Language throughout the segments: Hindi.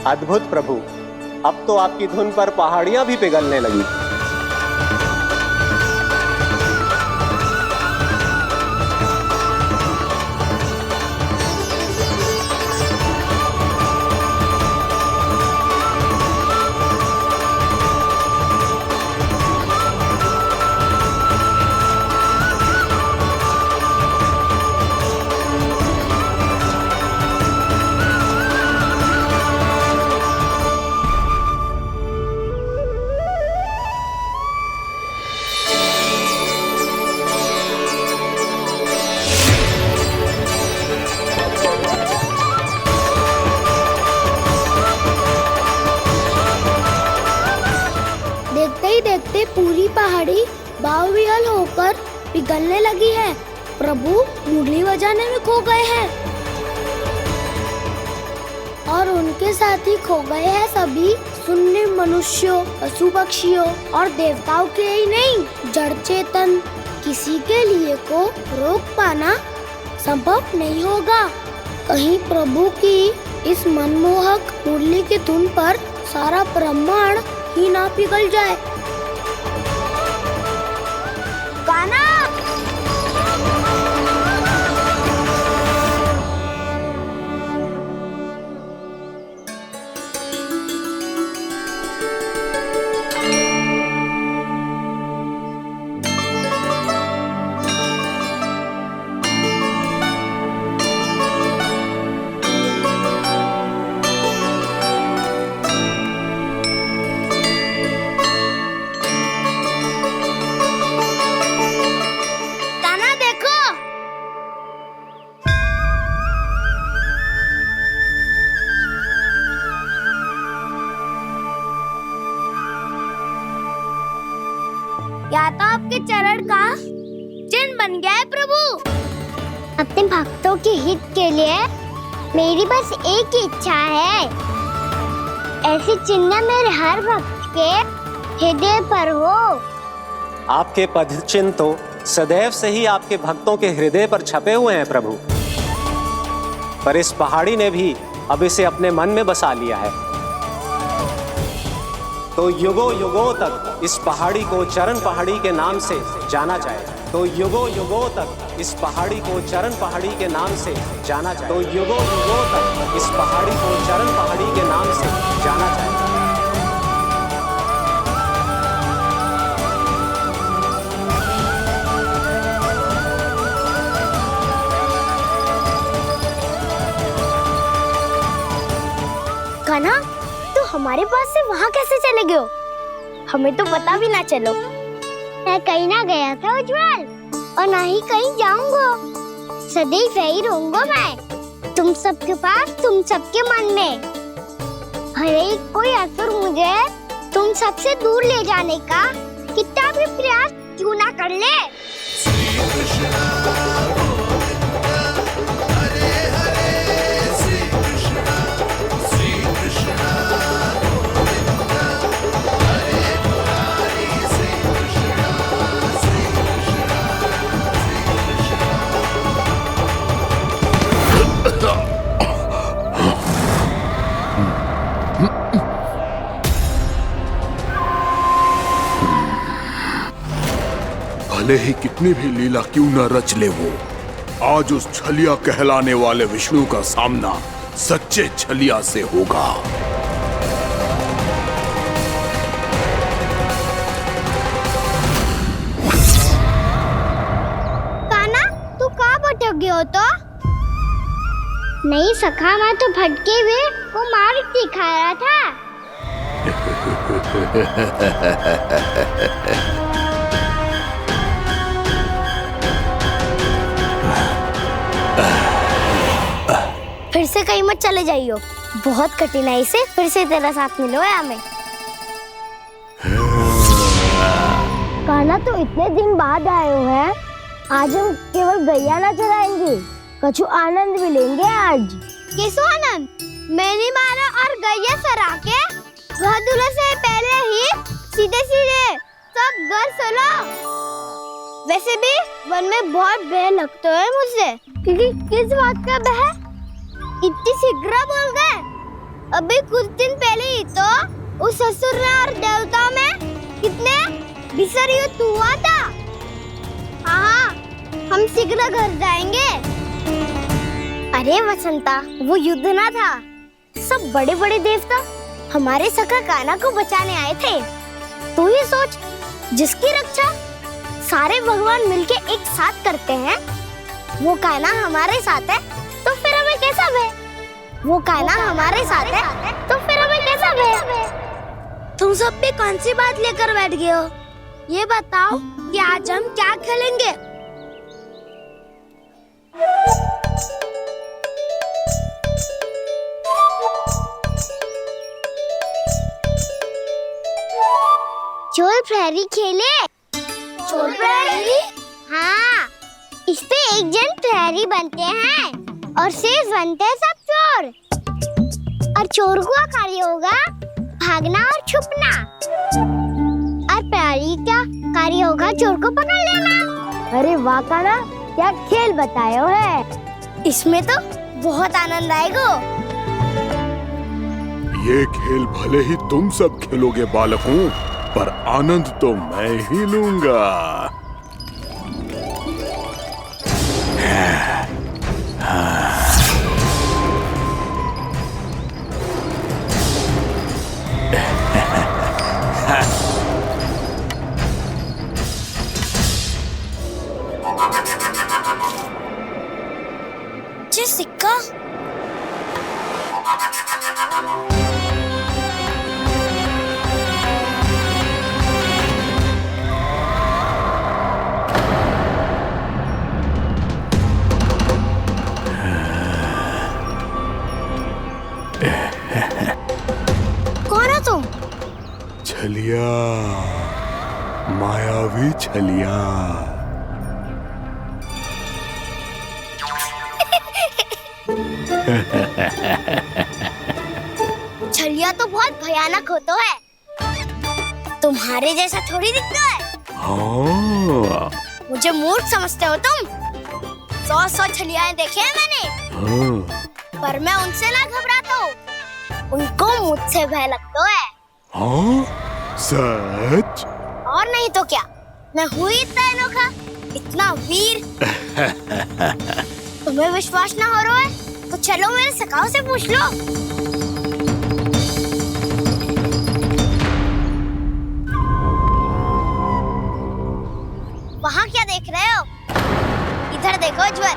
अद्भुत प्रभु, अब तो आपकी धुन पर पहाड़ियां भी पिघलने लगी। देखते ही देखते पूरी पहाड़ी बावरियल होकर पिघलने लगी है। प्रभु मुरली बजाने में खो गए हैं और उनके साथ ही खो गए हैं सभी सुनने मनुष्यों, पशु पक्षियों और देवताओं के ही नहीं, जड़ चेतन किसी के लिए को रोक पाना संभव नहीं होगा। कहीं प्रभु की इस मनमोहक मुरली की धुन पर सारा ब्रह्मांड ही ना पिघल जाए। गाना या तो आपके चरण का चिन्ह बन गया है प्रभु। अपने भक्तों के हित के लिए मेरी बस एक ही इच्छा है, ऐसी चिन्ह मेरे हर भक्त के हृदय पर हो। आपके पद चिन्ह तो सदैव से ही आपके भक्तों के हृदय पर छपे हुए हैं प्रभु, पर इस पहाड़ी ने भी अब इसे अपने मन में बसा लिया है। तो युगों युगों तक इस पहाड़ी को चरण पहाड़ी के नाम से जाना जाए। तो युगों युगों तक इस पहाड़ी को चरण पहाड़ी के नाम से जाना जाए। तो युगों युगों तक इस पहाड़ी को चरण पहाड़ी के नाम से जाना जाए। कान्हा, तो हमारे पास से वहाँ कैसे चले गए हो? हमें तो पता भी ना चलो। मैं कहीं ना गया था उज्जवल, और ना ही कहीं जाऊंगा। सदैव यही रहूंगा मैं, तुम सबके पास, तुम सबके मन में। भले ही कोई असुर मुझे तुम सबसे दूर ले जाने का कितना भी प्रयास क्यों ना कर ले। भले ही कितनी भी लीला क्यों न रच ले वो, आज उस छलिया कहलाने वाले विष्णु का सामना सच्चे छलिया से होगा। कान्हा, तू कहाँ भटक गए हो? तो नहीं सखा, मैं तो भटके हुए वो मार्ग दिखा रहा था। फिर से कहीं मत चले जाइयो, बहुत कठिनाई से फिर से तेरा साथ मिलो है हमें। कान्हा, तो इतने दिन बाद आए हो हैं, आज हम केवल गैया ना चराएंगे, कछु आनंद भी लेंगे आज। कैसो आनंद? मैंने मारा और गैया सरा के घर दूल्हे से पहले ही सीधे सीधे सब घर चलो। वैसे भी वन में बहुत भय लगता है मुझसे, क्योंकि किस बात का भय? इतनी शीघ्र बोल गए। अभी कुछ दिन पहले ही तो उस ससुर ने और देवता में कितने भीषण युद्ध हुआ था। हाँ, हम शीघ्र घर जाएंगे। अरे वसंता, वो युद्ध ना था, सब बड़े बड़े देवता हमारे सखा कान्हा को बचाने आए थे। तू ये सोच, जिसकी रक्षा सारे भगवान मिलके एक साथ करते हैं, वो कान्हा हमारे साथ है, तो फिर हमें कैसा भय? वो कान्हा हमारे साथ है, तो फिर हमें कैसा भय? तुम सब भी कौन सी बात लेकर बैठ गए हो? ये बताओ कि आज हम क्या खेलेंगे? चोर प्रहरी खेले। चोर प्रहरी? हाँ, इस पे एक जन प्रहरी बनते हैं और शेष बनते हैं सब चोर। और चोर का कार्य होगा भागना और छुपना, और प्रहरी का कार्य होगा चोर को पकड़ लेना। अरे वाह कान्हा, क्या खेल बताए हो है। इसमें तो बहुत आनंद आएगा। ये खेल भले ही तुम सब खेलोगे बालकों, पर आनंद तो मैं ही लूंगा। ये सिक्का कौन हो तुम? छलिया, मायावी छलिया। छलिया तो बहुत भयानक होता है, तुम्हारे जैसा थोड़ी दिखता है। हाँ। मुझे मूर्ख समझते हो तुम? 100 छलियाएं देखे हैं मैंने, हाँ। पर मैं उनसे ना घबराता हूँ, उनको मुझसे भय लगता है। हाँ? सच? और नहीं तो क्या, मैं हूँ इतना अनोखा, इतना वीर। तुम्हें विश्वास ना हो रहा है तो चलो मेरे सखाओं से पूछ लो। वहाँ क्या देख रहे हो? इधर देखो ज्वर।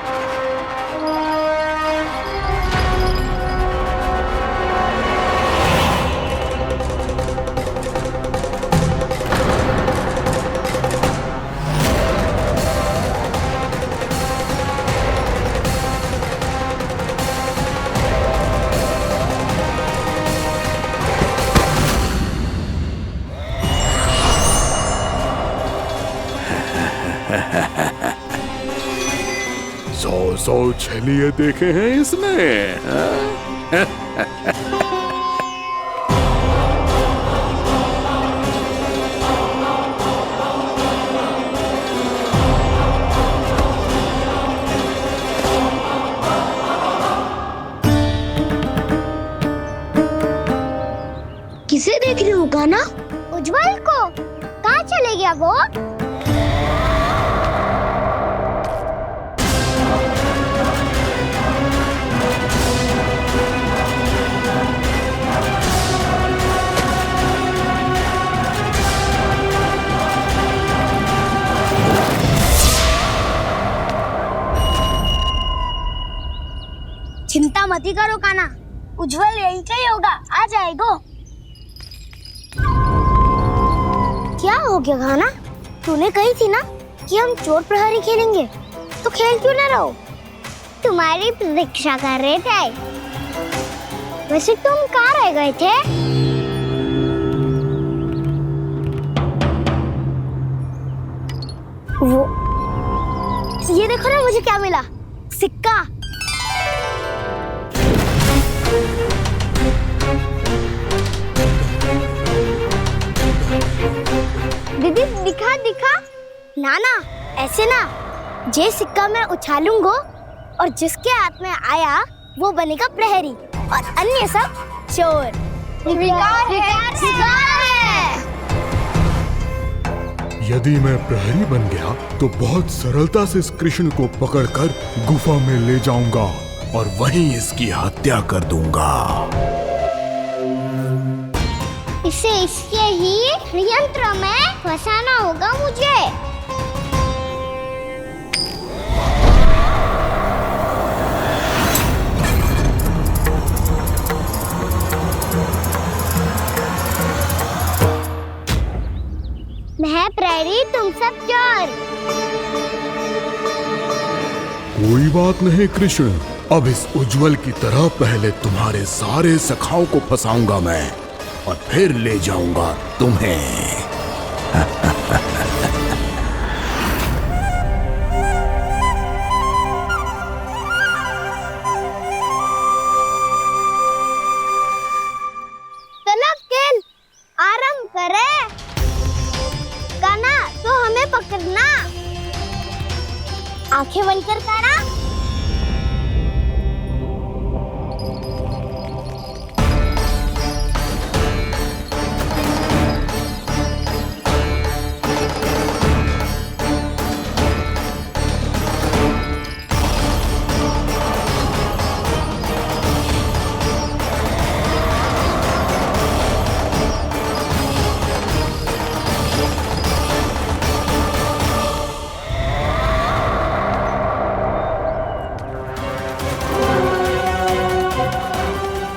सौ छलिए देखे हैं इसने। किसे देख रही हो कान्हा? उज्जवल को। कहाँ चले गया वो? चिंता मत करो कान्हा, उज्जवल यही का ही होगा, आ जाएगा। क्या हो गया कान्हा? तूने कही थी ना कि हम चोर प्रहरी खेलेंगे, तो खेल क्यों ना रहो? तुम्हारी प्रतीक्षा कर रहे थे। वैसे तुम कहाँ रह गए थे? वो ये देखो ना, मुझे क्या मिला, सिक्का। दीदी दिखा दिखा। ना ना, ऐसे ना, ये सिक्का मैं उछालूंगा और जिसके हाथ में आया वो बनेगा प्रहरी और अन्य सब चोर स्वीकार है। यदि मैं प्रहरी बन गया तो बहुत सरलता से इस कृष्ण को पकड़कर गुफा में ले जाऊंगा और वहीं इसकी हत्या कर दूंगा। इसे इसके ही यंत्र में फंसाना होगा मुझे। मैं प्रहरी, तुम सब चोर। कोई बात नहीं कृष्ण, अब इस उज्जवल की तरह पहले तुम्हारे सारे सखाओं को फंसाऊंगा मैं और फिर ले जाऊंगा तुम्हें। चलो खेल आरंभ करें। काना तो हमें पकड़ना। आंखें बंद कर काना।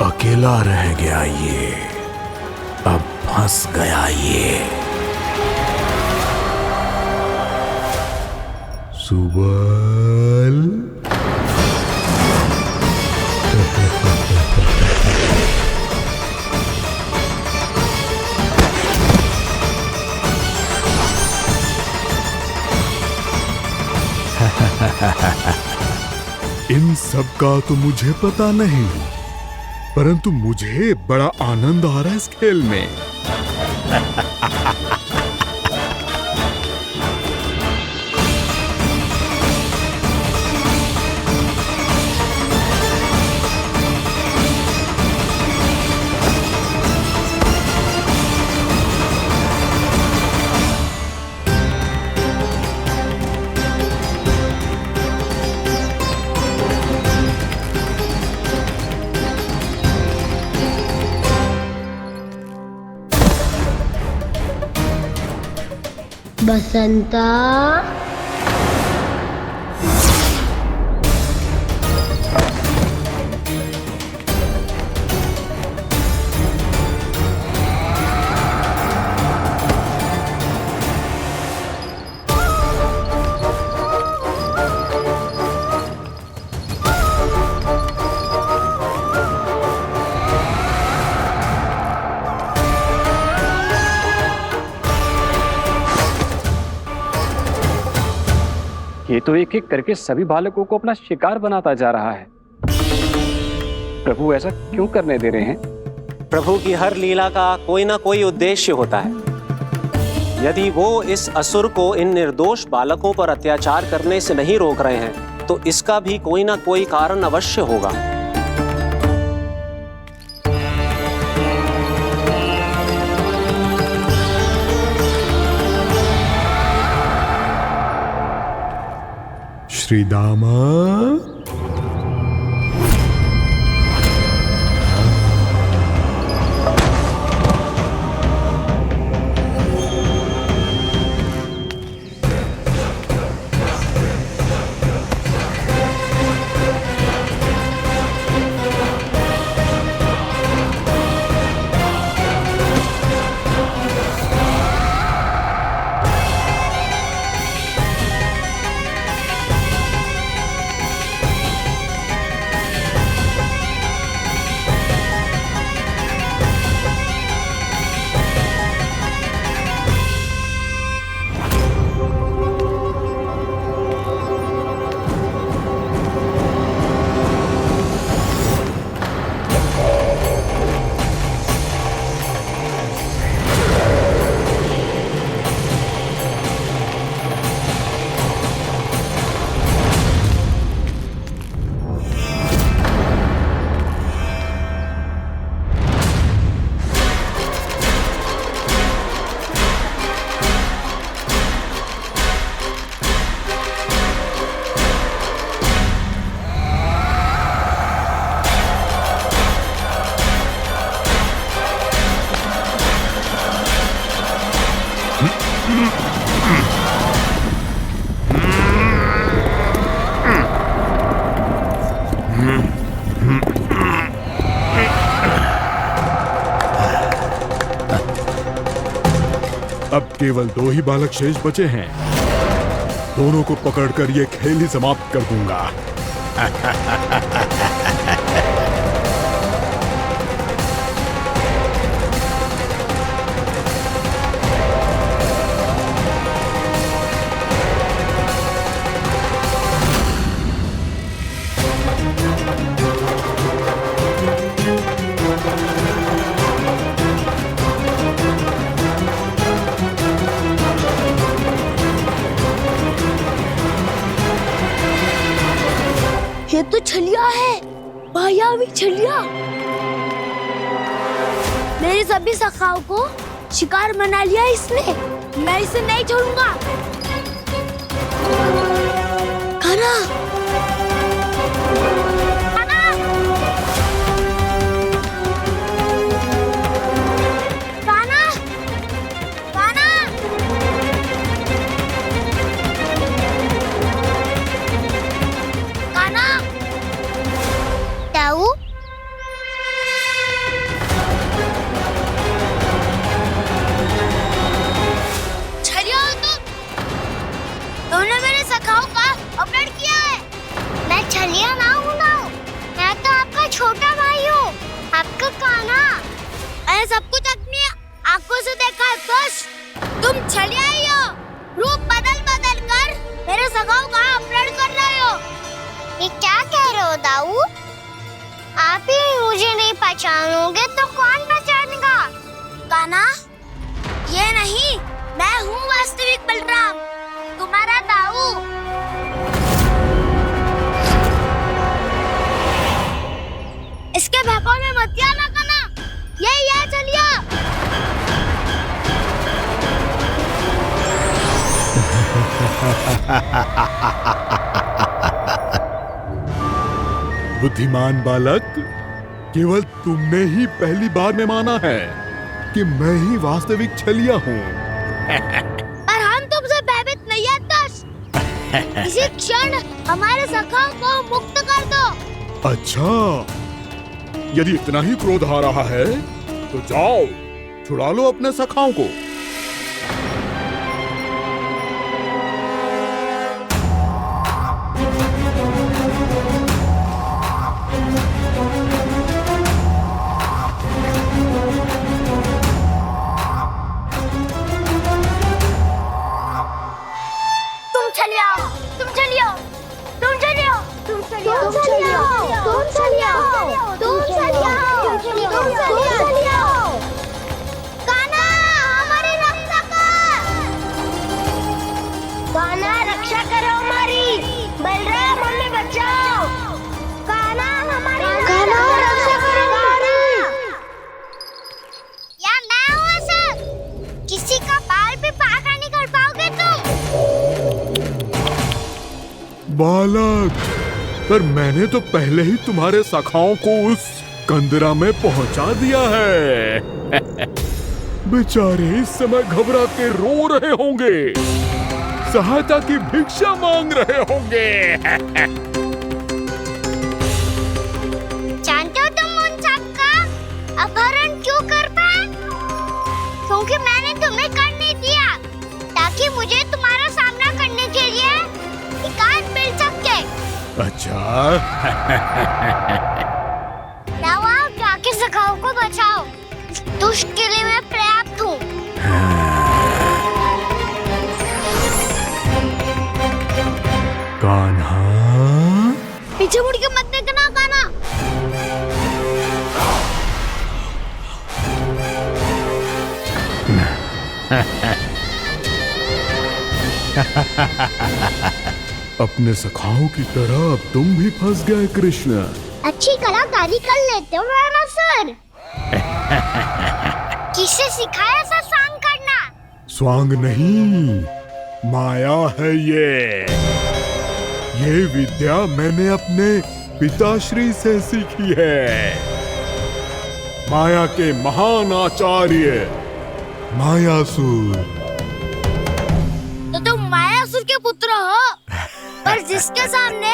अकेला रह गया ये, अब फंस गया ये। सुबल इन सब का तो मुझे पता नहीं, परंतु मुझे बड़ा आनंद आ रहा है इस खेल में। बसंता, ये तो एक एक करके सभी बालकों को अपना शिकार बनाता जा रहा है। प्रभु ऐसा क्यों करने दे रहे हैं? प्रभु की हर लीला का कोई ना कोई उद्देश्य होता है। यदि वो इस असुर को इन निर्दोष बालकों पर अत्याचार करने से नहीं रोक रहे हैं तो इसका भी कोई ना कोई कारण अवश्य होगा। श्री दामा, केवल 2 ही बालक शेष बचे हैं। दोनों को पकड़कर ये खेल ही समाप्त कर दूंगा। ये तो छलिया है, मायावी छलिया। मेरे सभी सखाओं को शिकार बना लिया इसने। मैं इसे नहीं छोड़ूंगा। कान्हा, कान्हा, कान्हा, कान्हा। दाऊ, छलिया हो तुमने मेरे सखाओं का अपहरण किया है। मैं छलिया ना हूँ दाऊ। मैं तो आपका छोटा भाई हूँ, आपका कान्हा। मैंने सब कुछ अपनी आंखों से देखा है। बस तुम छलिया ही हो। रूप बदल बदल कर मेरे सखाओं का अपहरण कर रहे हो। ये क्या कह रहे हो दाऊ? आप ही मुझे नहीं पहचानोगे तो कौन पहचानेगा? कान्हा, ये नहीं, मैं हूँ वास्तविक बलराम, तुम्हारा दाऊ। इसके बहकावे में मत आना कान्हा। ये चलिए। बुद्धिमान बालक, केवल तुमने ही पहली बार में माना है कि मैं ही वास्तविक छलिया हूँ। पर हम तुमसे भयभीत नहीं है दस। इसी क्षण हमारे सखाओं को मुक्त कर दो। अच्छा, यदि इतना ही क्रोध आ रहा है तो जाओ, छुड़ा लो अपने सखाओं को। बालक, पर मैंने तो पहले ही तुम्हारे सखाओं को उस कंदरा में पहुंचा दिया है। बेचारे इस समय घबरा के रो रहे होंगे, सहायता की भिक्षा मांग रहे होंगे। जानते हो तुम उन सबका अपहरण क्यों कर पाए? क्योंकि मैंने तुम्हें कर नहीं दिया, ताकि मुझे तुम्हारा सामना करने के लिए एकांत मिल सके। अच्छा। जाओ, आप जाके सखाओं को बचाओ। इस दुष्ट के लिए मैं पर्याप्त हूँ। कान्हा, पीछे मुड़ के मत देखना कान्हा। अपने सखाओं की तरह अब तुम भी फंस गए कृष्ण। अच्छी कलाकारी कर लेते हो राणा सर। किसे सिखाया ऐसा स्वांग करना? स्वांग नहीं, माया है ये विद्या मैंने अपने पिताश्री से सीखी है। माया के महान आचार्य मायासुर। तो तुम मायासुर के पुत्र हो, पर जिसके सामने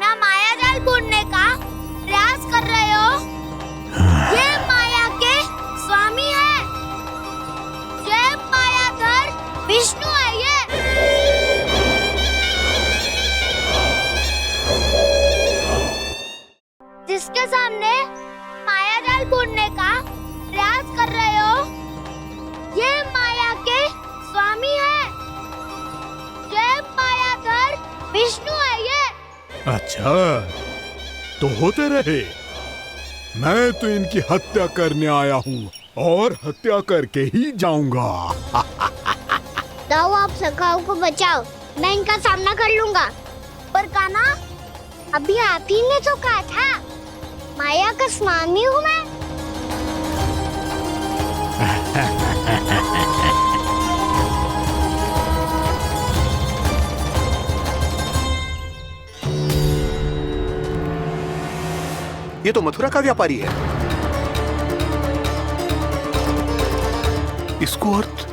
ना माया जाल बुनने का प्रयास कर रहे हो, ये माया के स्वामी है। ये मायाधर के सामने माया जाल बुनने का प्रयास कर रहे हो। ये माया के स्वामी है, ये मायाधर विष्णु है ये। अच्छा, तो होते रहे। मैं तो इनकी हत्या करने आया हूँ और हत्या करके ही जाऊंगा। जाओ आप सखाओं को बचाओ, मैं इनका सामना कर लूंगा। पर कान्हा, अभी आप ही ने तो कहा था माया का स्वामी हूँ मैं। ये तो मथुरा का व्यापारी है। इसको अर्थ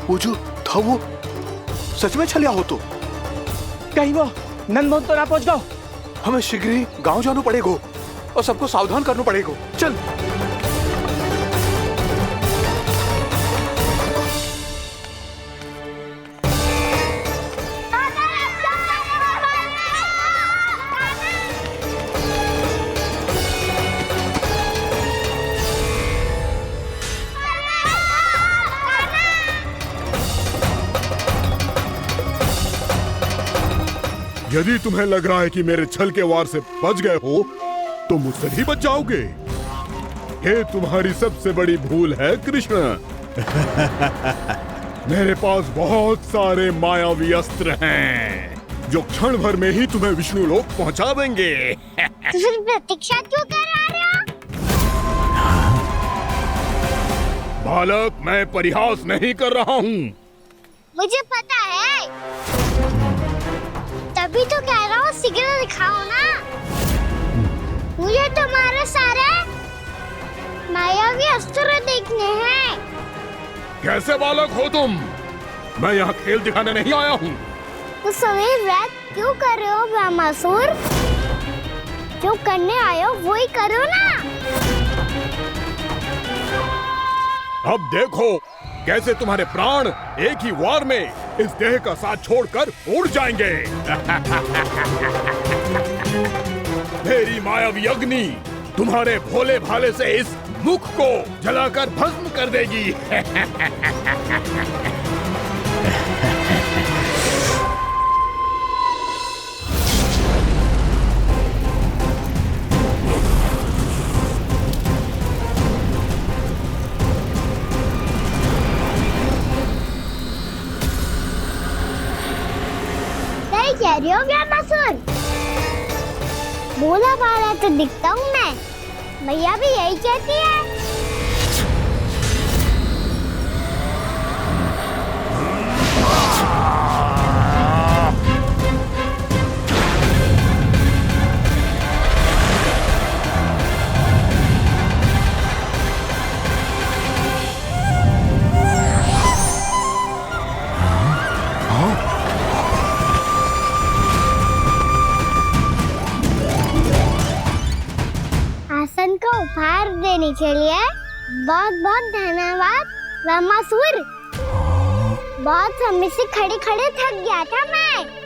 वो जो था वो सच में छलिया हो तो कहीं वो नंदमोहन तो ना पहुंच गो। हमें शीघ्र ही गांव जाना पड़ेगा और सबको सावधान करना पड़ेगा। चल। यदि तुम्हें लग रहा है कि मेरे छल के वार से बच गए हो तो मुझसे भी बच जाओगे। ये तुम्हारी सबसे बड़ी भूल है कृष्ण। मेरे पास बहुत सारे मायावी अस्त्र हैं जो क्षण भर में ही तुम्हें विष्णु लोक पहुंचा देंगे। तो फिर प्रतीक्षा क्यों कर रहे हो? बालक, मैं परिहास नहीं कर रहा हूँ। मुझे पता है, तभी तो कह रहा हूँ शीघ्र दिखाओ ना। मुझे तुम्हारे सारे मायावी अस्त्र देखने हैं। कैसे बालक हो तुम? मैं यहाँ खेल दिखाने नहीं आया हूँ। तो सभी व्रत क्यों कर रहे हो ब्रह्मासुर? जो करने आए हो वो ही करो ना। अब देखो कैसे तुम्हारे प्राण एक ही वार में इस देह का साथ छोड़कर उड़ जाएंगे। मेरी मायावी अग्नि तुम्हारे भोले भाले से इस मुख को जलाकर भस्म कर देगी। सही कह रही हो ब्रह्मासुर। भोला भाला तो दिखता हूँ मैं, भैया भी यही कहती है। आसन को उपहार देने के लिए बहुत बहुत धन्यवाद ब्रह्मासुर। बहुत समय से खड़े खड़े थक गया था मैं।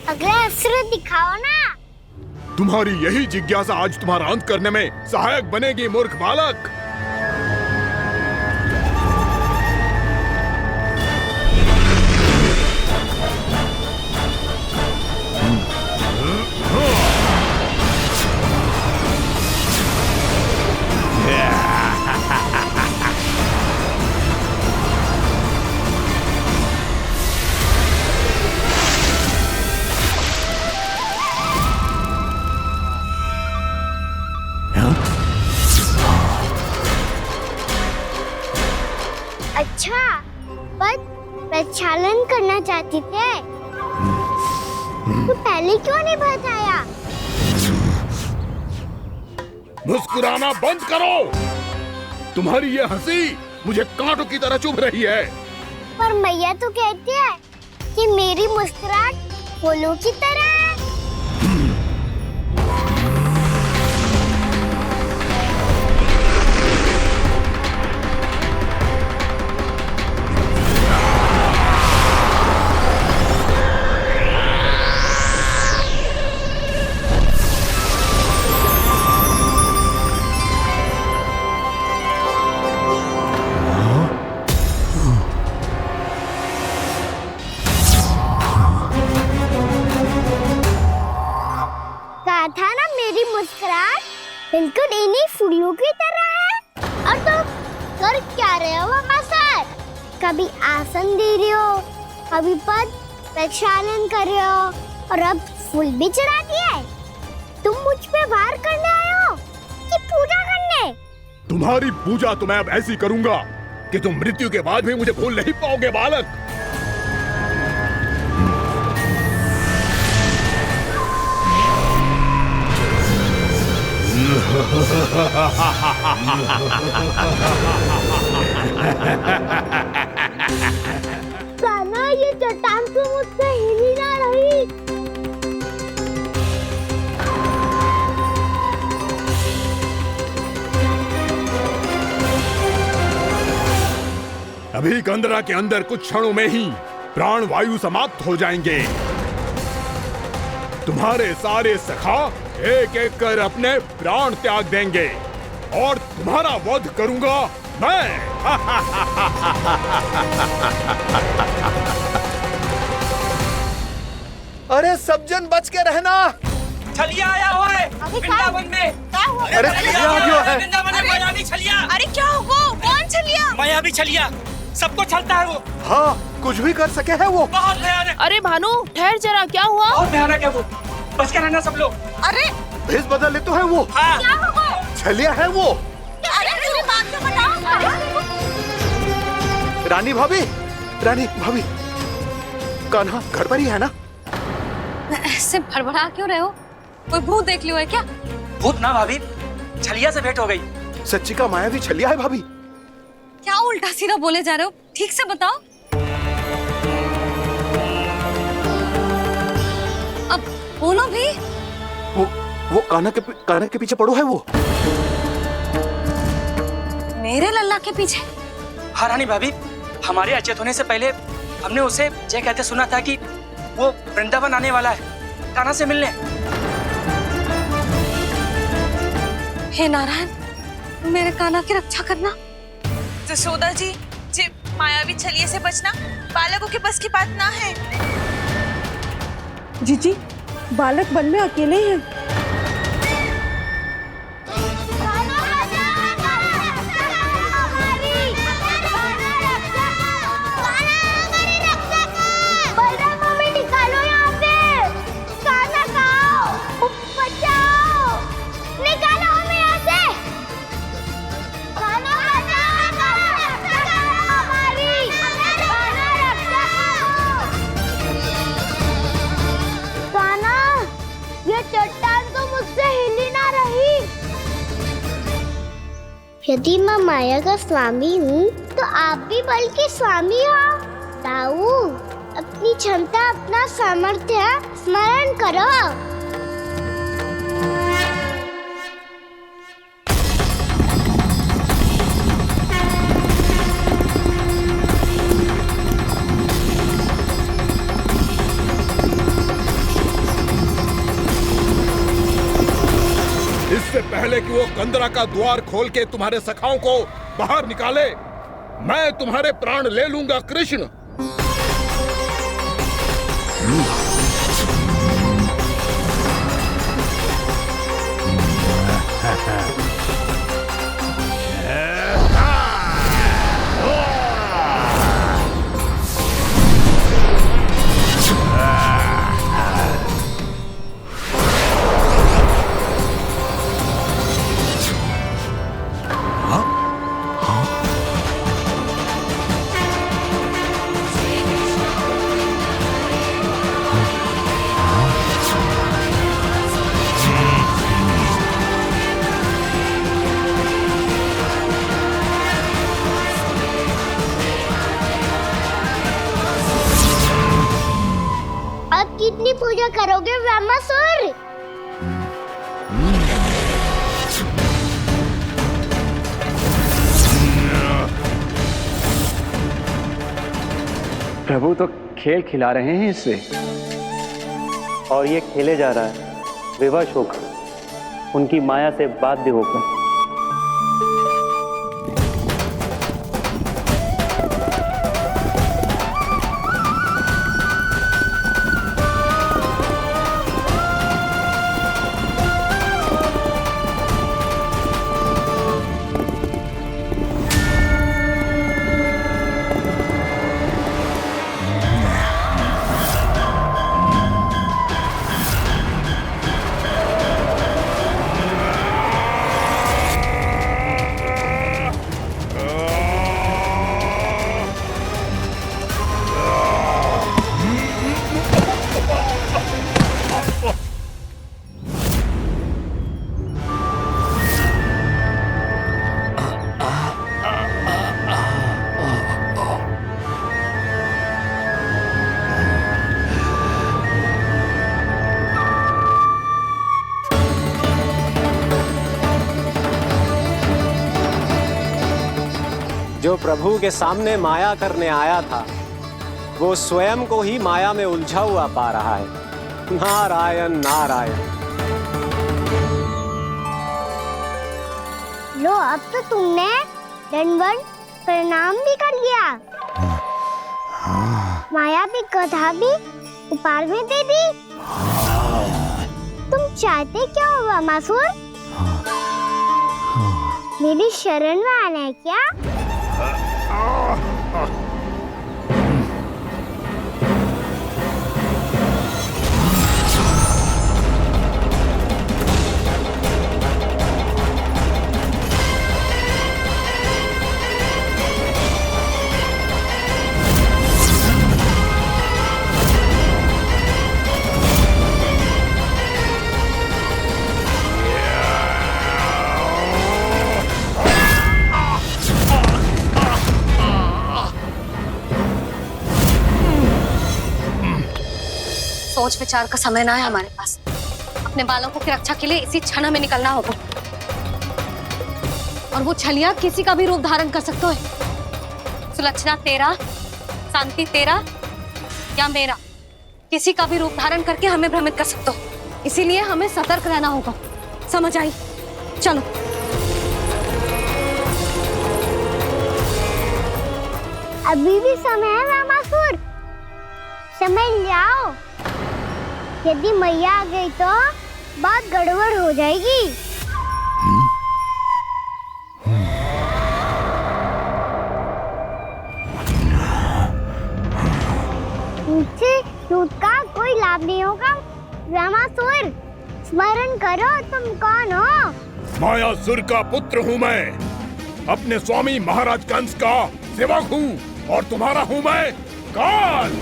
अगला अस्त्र दिखाओ ना। तुम्हारी यही जिज्ञासा आज तुम्हारा अंत करने में सहायक बनेगी मूर्ख बालक। अच्छा, पर प्रक्षालन करना चाहती थे तो पहले क्यों नहीं बताया? मुस्कुराना बंद करो। तुम्हारी ये हंसी मुझे कांटों की तरह चुभ रही है। पर मैया तो कहती है कि मेरी मुस्कुराहट फूलों की तरह है। कहा था ना मेरी मुस्कुराहट बिल्कुल इन्हीं फूलों की तरह है। और तुम कर क्या रहे हो सर? कभी आसन दे रहे हो, कभी पद प्रक्षालन कर रहे हो और अब फूल भी चढ़ा दिए। तुम मुझ पे वार करने आए हो कि पूजा करने? तुम्हारी पूजा तो मैं अब ऐसी करूंगा कि तुम मृत्यु के बाद भी मुझे भूल नहीं पाओगे बालक। कान्हा, ये चट्टान तो मुझसे हिली ना रही। अभी कंदरा के अंदर कुछ क्षणों में ही प्राण वायु समाप्त हो जाएंगे। तुम्हारे सारे सखा एक एक कर अपने प्राण त्याग देंगे और तुम्हारा वध करूंगा मैं। अरे सब जन बच के रहना। छलिया आया हुआ है वृंदावन में। अरे छलिया आ गया है। वृंदावन में मायावी छलिया। अरे क्या हुआ? कौन छलिया? मायावी छलिया, सबको छलता है वो। हाँ, कुछ भी कर सके है वो। बहुत भयानक। अरे भानु, ठहर जरा, क्या हुआ? बहुत भयानक है वो, बच के रहना सब लोग। अरे भेष बदल ले तो है वो। हाँ। क्या हुआ? छलिया है वो। अरे पूरी बात तो बताओ। रानी भाभी, रानी भाभी, कान्हा घर पर ही है ना? ऐसे भड़बड़ा क्यों रहे हो? कोई भूत देख लियो है क्या? भूत ना भाभी, छलिया से भेंट हो गई। सच्ची का मायावी छलिया है भाभी। क्या उल्टा सीधा बोले जा रहे हो? ठीक से बताओ। अब बोलो भी। वो कान्हा के पीछे पड़ो है वो। मेरे लल्ला के पीछे? हाँ रानी भाभी, हमारे अचेत होने से पहले हमने उसे ये कहते सुना था कि वो वृंदावन आने वाला है कान्हा से मिलने। हे नारायण, मेरे कान्हा की रक्षा करना। जसोदा जी, मायावी छलिए से बचना बालकों के बस की बात ना है। जीजी, बालक वन में अकेले हैं। यदि मैं माया का स्वामी हूँ तो आप भी बल के स्वामी हो। ताऊ, अपनी क्षमता, अपना सामर्थ्य स्मरण करो। इससे पहले कि वो कंदरा का द्वार खोल के तुम्हारे सखाओं को बाहर निकाले, मैं तुम्हारे प्राण ले लूंगा कृष्ण। कितनी पूजा करोगे ब्रह्मासुर? प्रभु तो खेल खिला रहे हैं इससे, और ये खेले जा रहा है विवश होकर, उनकी माया से बाध्य होकर। जो प्रभु के सामने माया करने आया था, वो स्वयं को ही माया में उलझा हुआ पा रहा है। नारायण नारायण। लो, अब तो तुमने दंडवत प्रणाम भी कर लिया, माया भी कथा भी उपहार में दे दी। तुम चाहते क्या हो ब्रह्मासुर? मेरी शरण में आना है क्या? सोच विचार का समय ना है हमारे पास। अपने बालकों की रक्षा के लिए इसी क्षण में निकलना होगा। और वो छलिया किसी का भी रूप धारण कर सकते हो। सुलक्षणा तेरा, शांति तेरा या मेरा, किसी का भी रूप धारण करके हमें भ्रमित कर सकते हो। इसीलिए हमें सतर्क रहना होगा। समझ आई? चलो। अभी भी समय है ब्रह्मासुर, समय लाओ। यदि मैया आ गई तो बात गड़बड़ हो जाएगी। मुझसे झूठ का कोई लाभ नहीं होगा। ब्रह्मासुर, स्मरण करो तुम कौन हो? मायासुर का पुत्र हूँ मैं, अपने स्वामी महाराज कंस का सेवक हूँ, और तुम्हारा हूँ मैं काल।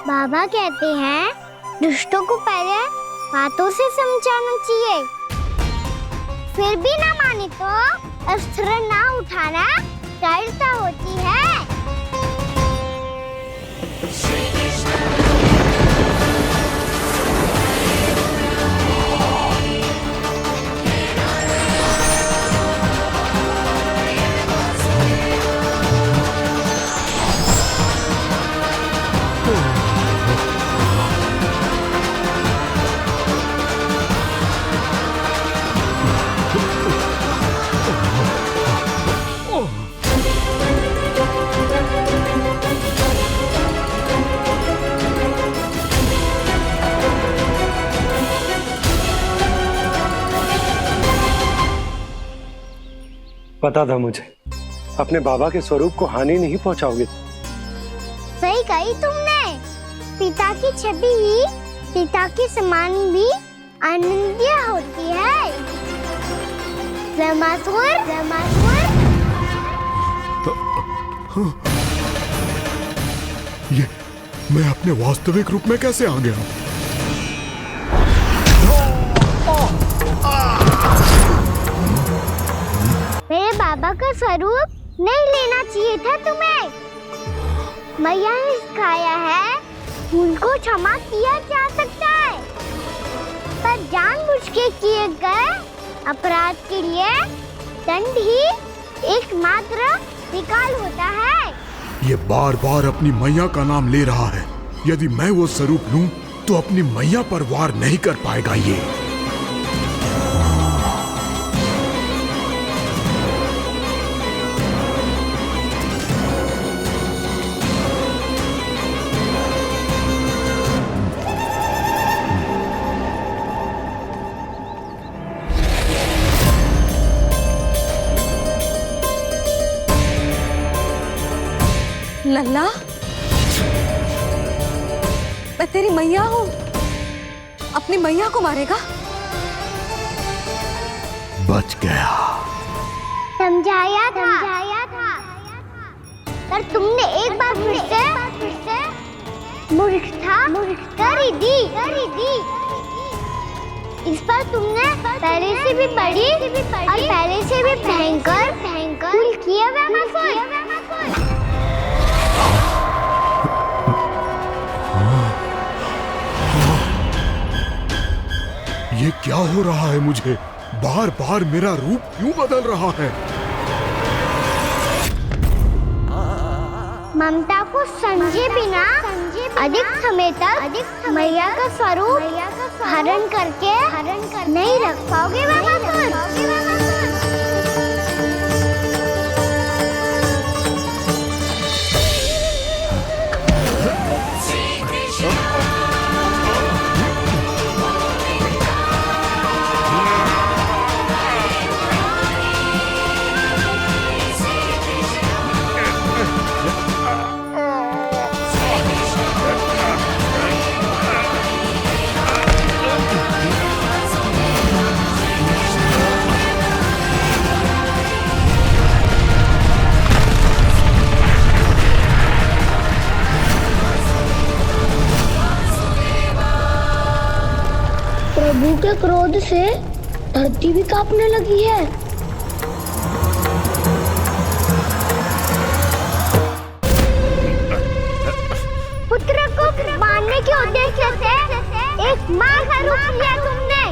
बाबा कहते हैं दुष्टों को पहले बातों से समझाना चाहिए, फिर भी ना माने तो अस्त्र ना उठाना दृढ़ता होती है। पता था मुझे, अपने बाबा के स्वरूप को हानि नहीं पहुंचाओगे। सही कही तुमने। पिता की छवि ही पिता के समान भी आनंदीय होती है। रमासुर, रमासुर। ये मैं अपने वास्तविक रूप में कैसे आ गया? मेरे बाबा का स्वरूप नहीं लेना चाहिए था तुम्हें। मैया ने सिखाया है, भूल को क्षमा किया जा सकता है, पर जानबूझ के किए गए अपराध के लिए दंड ही एकमात्र विकल्प होता है। ये बार बार अपनी मैया का नाम ले रहा है। यदि मैं वो स्वरूप लूं तो अपनी मैया पर वार नहीं कर पाएगा ये। लल्ला, मैं तेरी मैया हूँ, अपनी मैया को मारेगा? बच गया। समझाया था, पर तुमने एक बार फिर से मूर्खता कर ही दी। इस पर तुमने पहले से भी बड़ी और पहले से भी भयंकर भूल किया रमासुर। ये क्या हो रहा है मुझे? बार बार मेरा रूप क्यों बदल रहा है? ममता को समझे बिना अधिक समय तक मैया का स्वरूप हरण करके नहीं रख पाओगे रमासुर। प्रभु के क्रोध से धरती भी कांपने लगी है। पुत्र को मारने के उद्देश्य से एक मां का रूप लिया तुमने।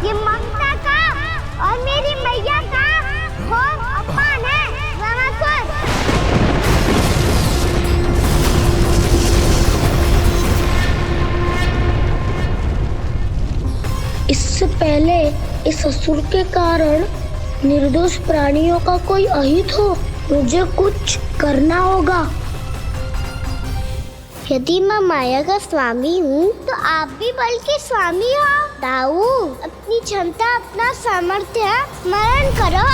ये ममता का और मेरी मैया का घोर अपमान है रमासुर। इससे पहले इस असुर के कारण निर्दोष प्राणियों का कोई अहित हो, मुझे कुछ करना होगा। यदि मैं माया का स्वामी हूँ तो आप भी बल के स्वामी हो। दाऊ, अपनी क्षमता, अपना सामर्थ्य स्मरण करो।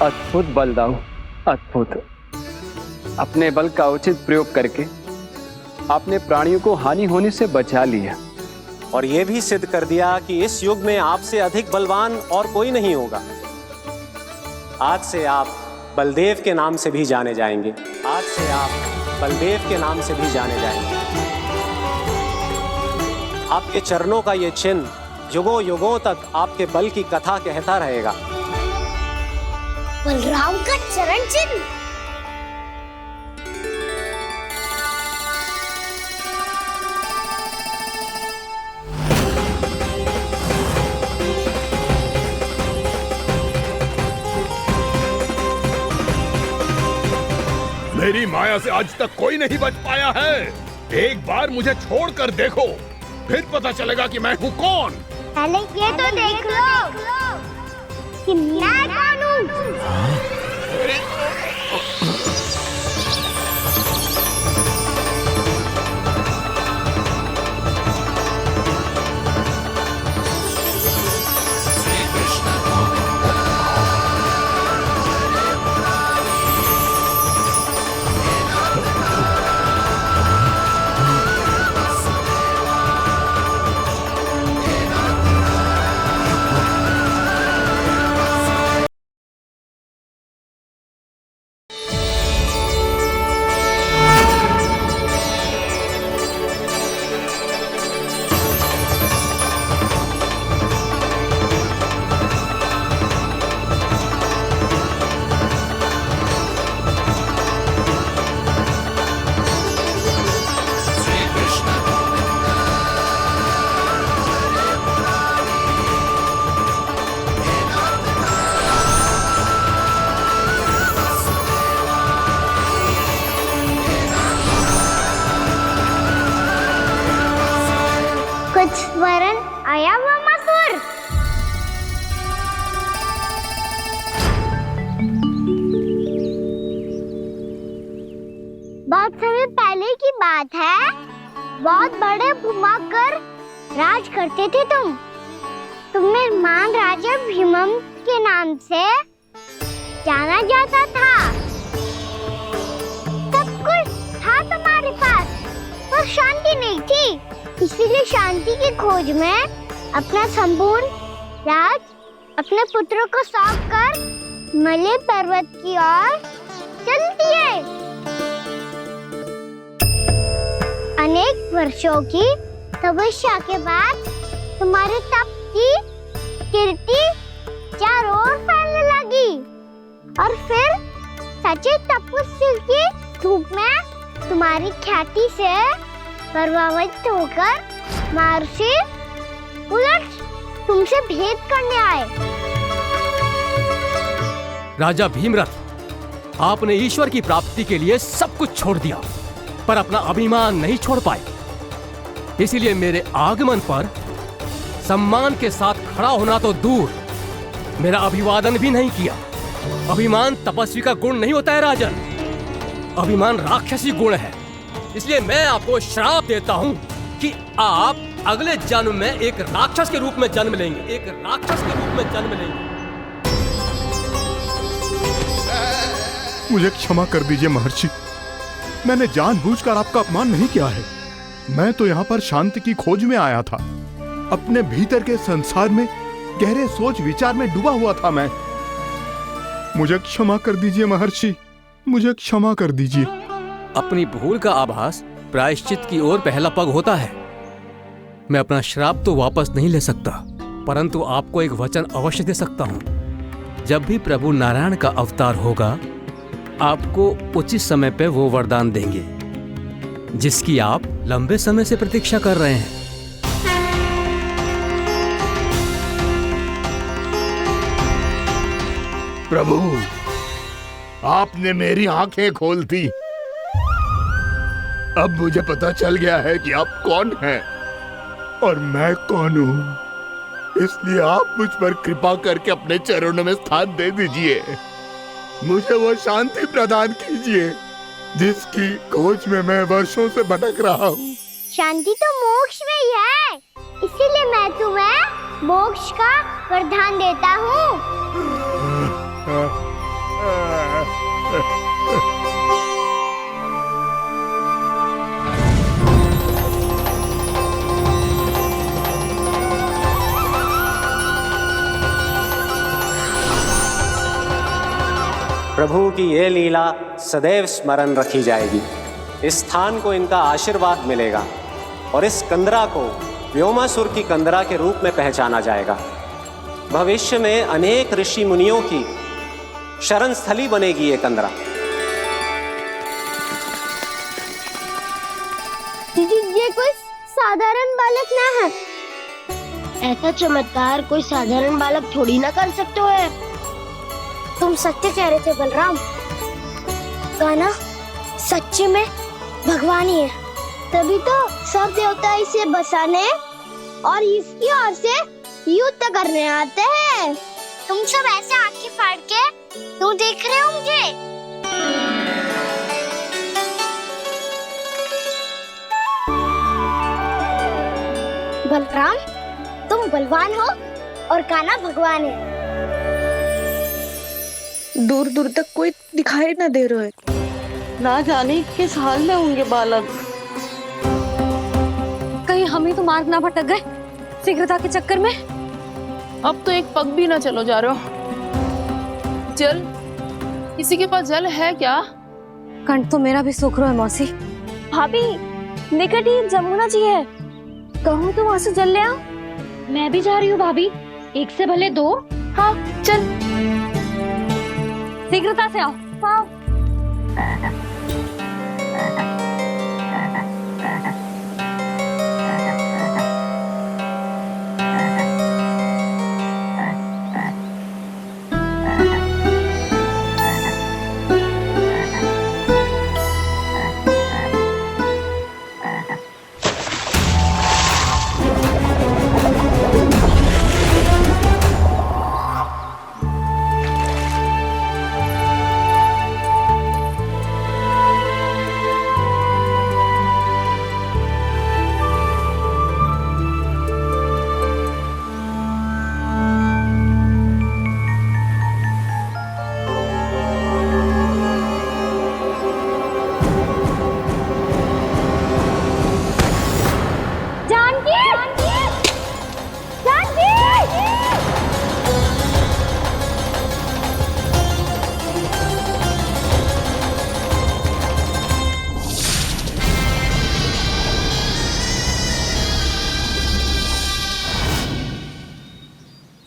अद्भुत बलदाऊ, अद्भुत। अपने बल का उचित प्रयोग करके आपने प्राणियों को हानि होने से बचा लिया और ये भी सिद्ध कर दिया कि इस युग में आपसे अधिक बलवान और कोई नहीं होगा। आज से आप बलदेव के नाम से भी जाने जाएंगे। आज से आप बलदेव के नाम से भी जाने जाएंगे। आपके चरणों का ये चिन्ह युगों युगों तक आपके बल की कथा कहता रहेगा। बलराम का चरण चिन्ह। मेरी माया से आज तक कोई नहीं बच पाया है। एक बार मुझे छोड़कर देखो, फिर पता चलेगा कि मैं हूँ कौन। पहले ये तो देख लो कि मैं कौन हूँ। कुछ वरन आया हुआ मसूर। बहुत समय पहले की बात है, बहुत बड़े भूमाकर राज करते थे तुम्हें महान राजा भीमम के नाम से जाना जाता था। सब कुछ था तुम्हारे पास, पर शांति नहीं थी। इसीलिए शांति की खोज में अपना संपूर्ण राज अपने पुत्रों को सौंप कर मलय पर्वत की ओर चल दिए। अनेक वर्षों की तपस्या के बाद तुम्हारे तप की कीर्ति चारों ओर फैलने लगी, और फिर सच्चे तपस्वी की धूप में तुम्हारी ख्याति से प्रभावित होकर महर्षि उलट तुमसे भेंट करने आए। राजा भीमरथ, आपने ईश्वर की प्राप्ति के लिए सब कुछ छोड़ दिया, पर अपना अभिमान नहीं छोड़ पाए। इसीलिए मेरे आगमन पर सम्मान के साथ खड़ा होना तो दूर, मेरा अभिवादन भी नहीं किया। अभिमान तपस्वी का गुण नहीं होता है राजन, अभिमान राक्षसी गुण है। इसलिए मैं आपको श्राप देता हूँ कि आप अगले जन्म में एक राक्षस के रूप में जन्म लेंगे, एक राक्षस के रूप में जन्म लेंगे। मुझे क्षमा कर दीजिए महर्षि, मैंने जानबूझकर आपका अपमान नहीं किया है। मैं तो यहाँ पर शांति की खोज में आया था। अपने भीतर के संसार में गहरे सोच विचार में डूबा हुआ था मैं। मुझे क्षमा कर दीजिए महर्षि, मुझे क्षमा कर दीजिए। अपनी भूल का आभास प्रायश्चित की ओर पहला पग होता है। मैं अपना श्राप तो वापस नहीं ले सकता, परंतु आपको एक वचन अवश्य दे सकता हूँ। जब भी प्रभु नारायण का अवतार होगा, आपको उचित समय पे वो वरदान देंगे जिसकी आप लंबे समय से प्रतीक्षा कर रहे हैं। प्रभु, आपने मेरी आंखें खोल दी। अब मुझे पता चल गया है कि आप कौन हैं और मैं कौन हूँ। इसलिए आप मुझ पर कृपा करके अपने चरणों में स्थान दे दीजिए। मुझे वो शांति प्रदान कीजिए जिसकी खोज में मैं वर्षों से भटक रहा हूँ। शांति तो मोक्ष में ही है, इसीलिए मैं तुम्हें मोक्ष का वरदान देता हूँ। प्रभु की ये लीला सदैव स्मरण रखी जाएगी। इस स्थान को इनका आशीर्वाद मिलेगा और इस कंदरा को व्योमासुर की कंदरा के रूप में पहचाना जाएगा। भविष्य में अनेक ऋषि मुनियों की शरण स्थली बनेगी ये कंदरा। दीदी, ये कोई साधारण बालक ना है। ऐसा चमत्कार कोई साधारण बालक थोड़ी ना कर सकते हो। तुम सत्य कह रहे थे बलराम, कान्हा सच्चे में भगवान ही है। तभी तो सब देवता इसे बसाने और इसकी ओर से युद्ध करने आते हैं। तुम सब ऐसे आंखें फाड़ के क्यों देख रहे हो मुझे? बलराम, तुम बलवान हो और कान्हा भगवान है। दूर दूर तक कोई दिखाई न दे रहा है। ना जाने किस हाल में होंगे बालक। कहीं हम ही तो मार्ग ना भटक गए शीघ्रता के चक्कर में। अब तो एक पग भी ना चलो जा रहे हो। जल, किसी के पास जल है क्या? कंठ तो मेरा भी सूख रहा है मौसी। भाभी, निकट ही जमुना जी है, कहूँ तो वहाँ से जल ले आओ। मैं भी जा रही हूँ भाभी, एक से भले दो। हाँ चल, शीघ्रता से आओ। हाँ।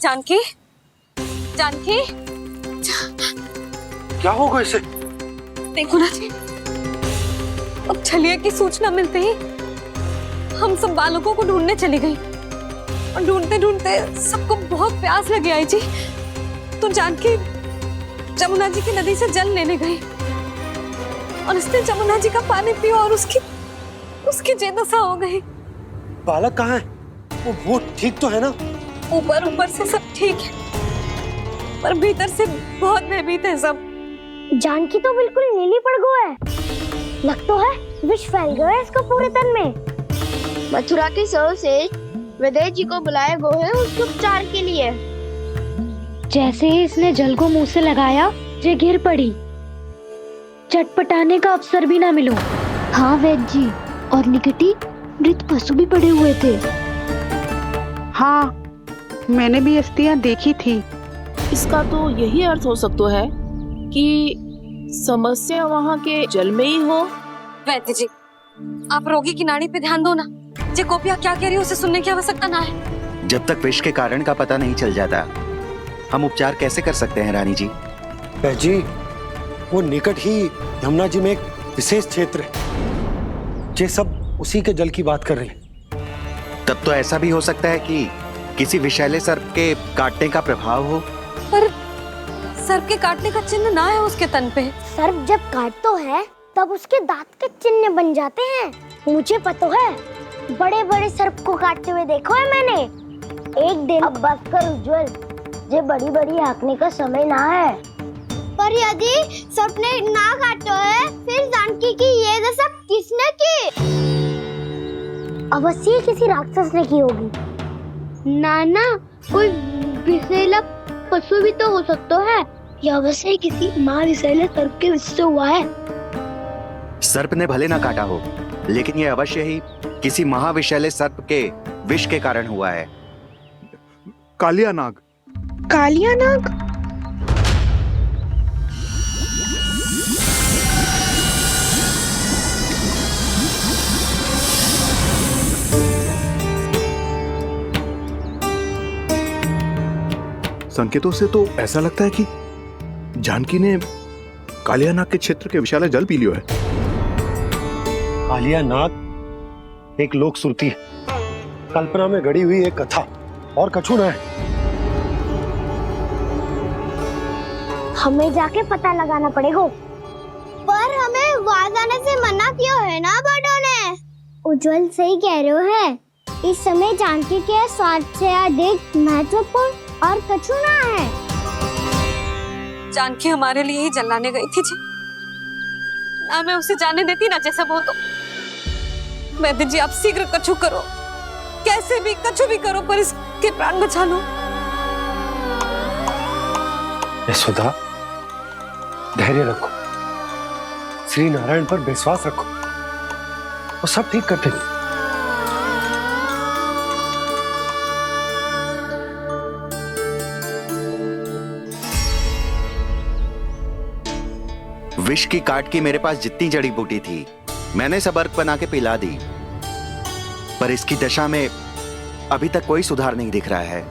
जानकी, जानकी, क्या होगा इसे? देखो ना जी, अब छलिया की सूचना मिलते ही हम सब बालकों को ढूंढने चली गई और ढूंढते ढूंढते सबको बहुत प्यास लगी आई जी। तो जानकी जमुना जी की नदी से जल लेने गई और उसने जमुना जी का पानी पिया और उसकी जेदशा हो गई। बालक कहाँ है? वो ठीक तो है ना? ऊपर से सब ठीक है, पर भीतर से बहुत भयभीत है सब। जानकी तो बिल्कुल नीली पड़ गया है। लग तो है विष फैल गया है इसको पूरे तन में। मथुरा के सर्वश्रेष्ठ विदेह जी को बुलाए गए हैं उसके उपचार के लिए। जैसे ही इसने जल को मुंह से लगाया, ये गिर पड़ी। चटपटाने का अवसर भी ना मिलो। हाँ वैद्य जी, और निकटी मृत पशु भी पड़े हुए थे। हाँ, मैंने भी अस्थियां देखी थी। इसका तो यही अर्थ हो सकता है कि समस्या वहाँ के जल में ही हो। वैद्य जी, आप रोगी की नाड़ी पे ध्यान दो ना। जे गोपिया क्या कह रही है उसे सुनने की आवश्यकता ना है। जब तक विष के कारण का पता नहीं चल जाता, हम उपचार कैसे कर सकते हैं रानी जी? जी, वो निकट ही यमुना जी में एक विशेष क्षेत्र है। ये सब उसी के जल की बात कर रहे हैं। तब तो ऐसा भी हो सकता है कि किसी विषैले सर्प के काटने का प्रभाव हो। पर सर्प के काटने का चिन्ह ना है उसके तन पे। सर्प जब काटता है तब उसके दांत के चिन्ह बन जाते हैं। मुझे पता है, बड़े बड़े सर्प को काटते हुए देखो है मैंने। एक दिन अब बस कर उज्जवल, ये बड़ी बड़ी हाँकने का समय ना है। पर यदि सर्प ने ना काटा है, फिर जानकी की ये दशा किसने की? अवश्य किसी राक्षस ने की होगी। नाना, कोई विषैला पशु भी तो हो सकता है। यह अवश्य किसी महाविषैले सर्प के विष से हुआ है। सर्प ने भले ना काटा हो, लेकिन यह अवश्य ही किसी महाविषैले सर्प के विष के कारण हुआ है। कालिया नाग। कालिया नाग? संकेतों से तो ऐसा लगता है कि जानकी ने कालिया नाग के क्षेत्र के विशाल जल पी लियो है। कालिया नाग एक लोक श्रुति है, कल्पना में गढ़ी हुई एक कथा, और कछु न है। हमें जाके पता लगाना पड़ेगा। पर हमें वहां जाने से मना किया है ना बड़ों ने। उज्जवल सही कह रहे हो है। इस समय जानकी के स्वार्थ से अधिक महत्वपूर्ण और कछु ना है। जानकी हमारे लिए ही जलाने गई थी जी, ना मैं उसे जाने देती ना जैसा वो तो। वैद्य जी आप शीघ्र कछु करो, कैसे भी कछु भी करो, पर इसके प्राण बचा लो। यशोदा, धैर्य रखो, श्री नारायण पर विश्वास रखो, वो सब ठीक कर देंगे। विष की काट की मेरे पास जितनी जड़ी बूटी थी मैंने सब अर्क बना के पिला दी, पर इसकी दशा में अभी तक कोई सुधार नहीं दिख रहा है।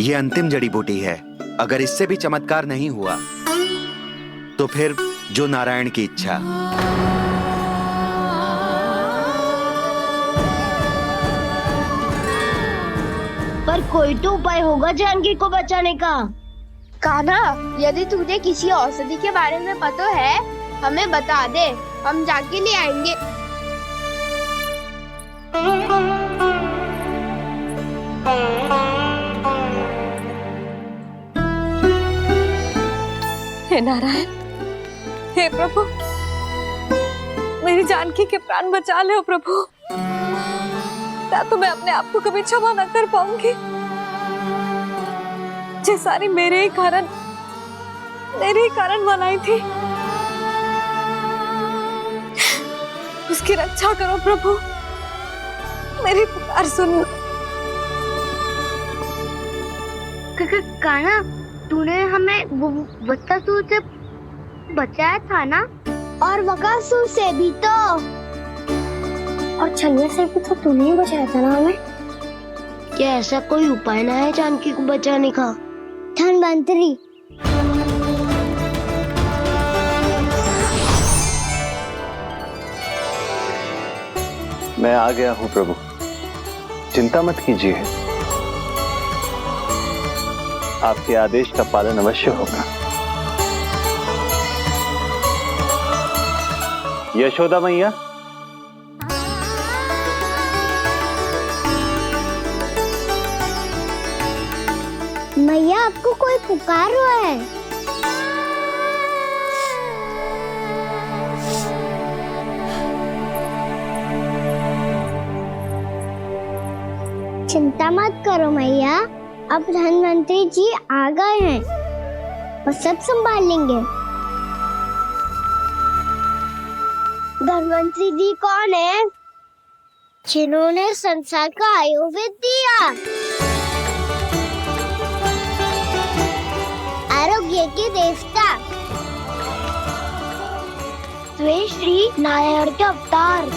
यह अंतिम जड़ी बूटी है, अगर इससे भी चमत्कार नहीं हुआ तो फिर जो नारायण की इच्छा। पर कोई तो उपाय होगा जानकी को बचाने का। कान्हा, यदि तुझे किसी औषधि के बारे में पता है हमें बता दे, हम जाके ले आएंगे। हे नारायण, हे प्रभु, मेरी जानकी के प्राण बचा ले प्रभु। क्या तो मैं अपने आप को कभी क्षमा न कर पाऊंगी। ये सारी मेरे ही कारण बनाई थी। उसकी रक्षा करो प्रभु, मेरी पुकार सुनो। कान्हा, तूने हमें बकासुर से बचाया था ना? और बकासुर से भी तो, और छन्ने से भी तो तूने ही बचाया था ना हमें। क्या ऐसा कोई उपाय ना है जानकी को बचाने का? धन्वंतरी, मैं आ गया हूं प्रभु, चिंता मत कीजिए, आपके आदेश का पालन अवश्य होगा। यशोदा मैया, मैया आपको कोई पुकार रहा है। चिंता मत करो मैया, अब धन्वंतरी जी आ गए हैं, वो सब संभाल लेंगे। धन्वंतरी जी कौन है? जिन्होंने संसार का आयुर्वेद दिया, आरोग्य के देवता, वे श्री नारायण के अवतार।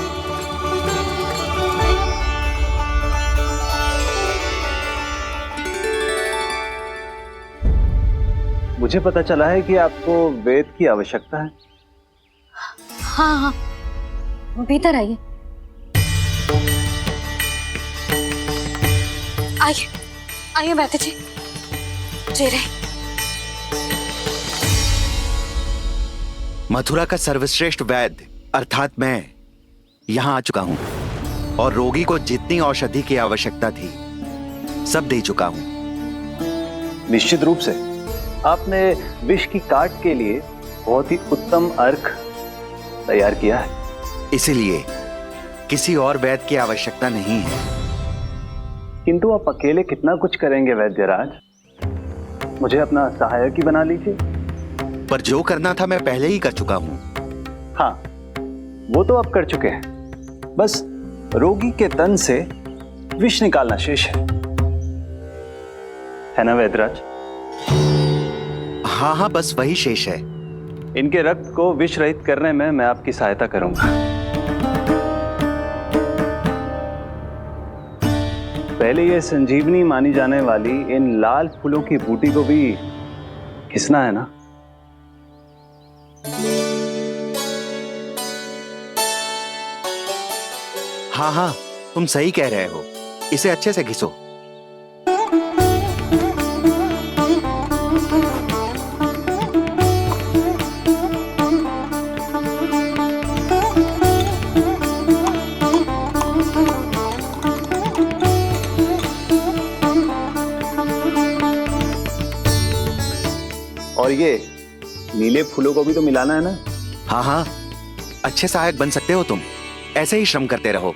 मुझे पता चला है कि आपको वेद की आवश्यकता है। हाँ हाँ, भीतर आइए। आइए आइए वैद्य जी, जी रहे। मथुरा का सर्वश्रेष्ठ वैद्य अर्थात मैं यहाँ आ चुका हूँ और रोगी को जितनी औषधि की आवश्यकता थी सब दे चुका हूँ। निश्चित रूप से आपने विष की काट के लिए बहुत ही उत्तम अर्क तैयार किया है, इसीलिए किसी और वैद्य की आवश्यकता नहीं है। किंतु आप अकेले कितना कुछ करेंगे वैद्यराज, मुझे अपना सहायक ही बना लीजिए। पर जो करना था मैं पहले ही कर चुका हूँ। हाँ, वो तो आप कर चुके हैं, बस रोगी के तन से विष निकालना शेष है ना वैद्यराज? हाँ हाँ, बस वही शेष है। इनके रक्त को विष रहित करने में मैं आपकी सहायता करूंगा। पहले ये संजीवनी मानी जाने वाली इन लाल फूलों की बूटी को भी घिसना है ना? हाँ हाँ, तुम सही कह रहे हो, इसे अच्छे से घिसो। और ये नीले फूलों को भी तो मिलाना है ना? हाँ हाँ, अच्छे सहायक बन सकते हो तुम, ऐसे ही श्रम करते रहो।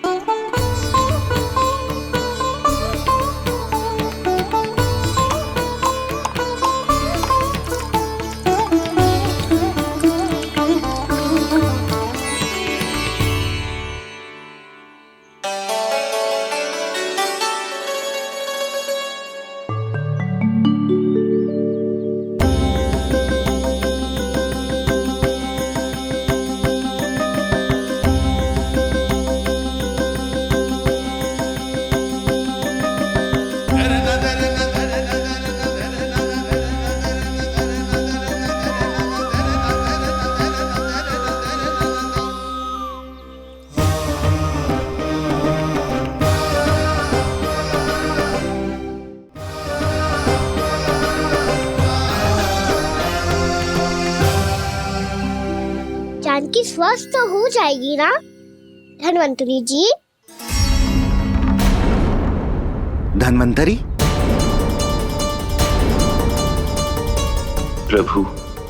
जानकी स्वस्थ हो जाएगी ना धन्वंतरी जी? धन्वंतरी? प्रभु,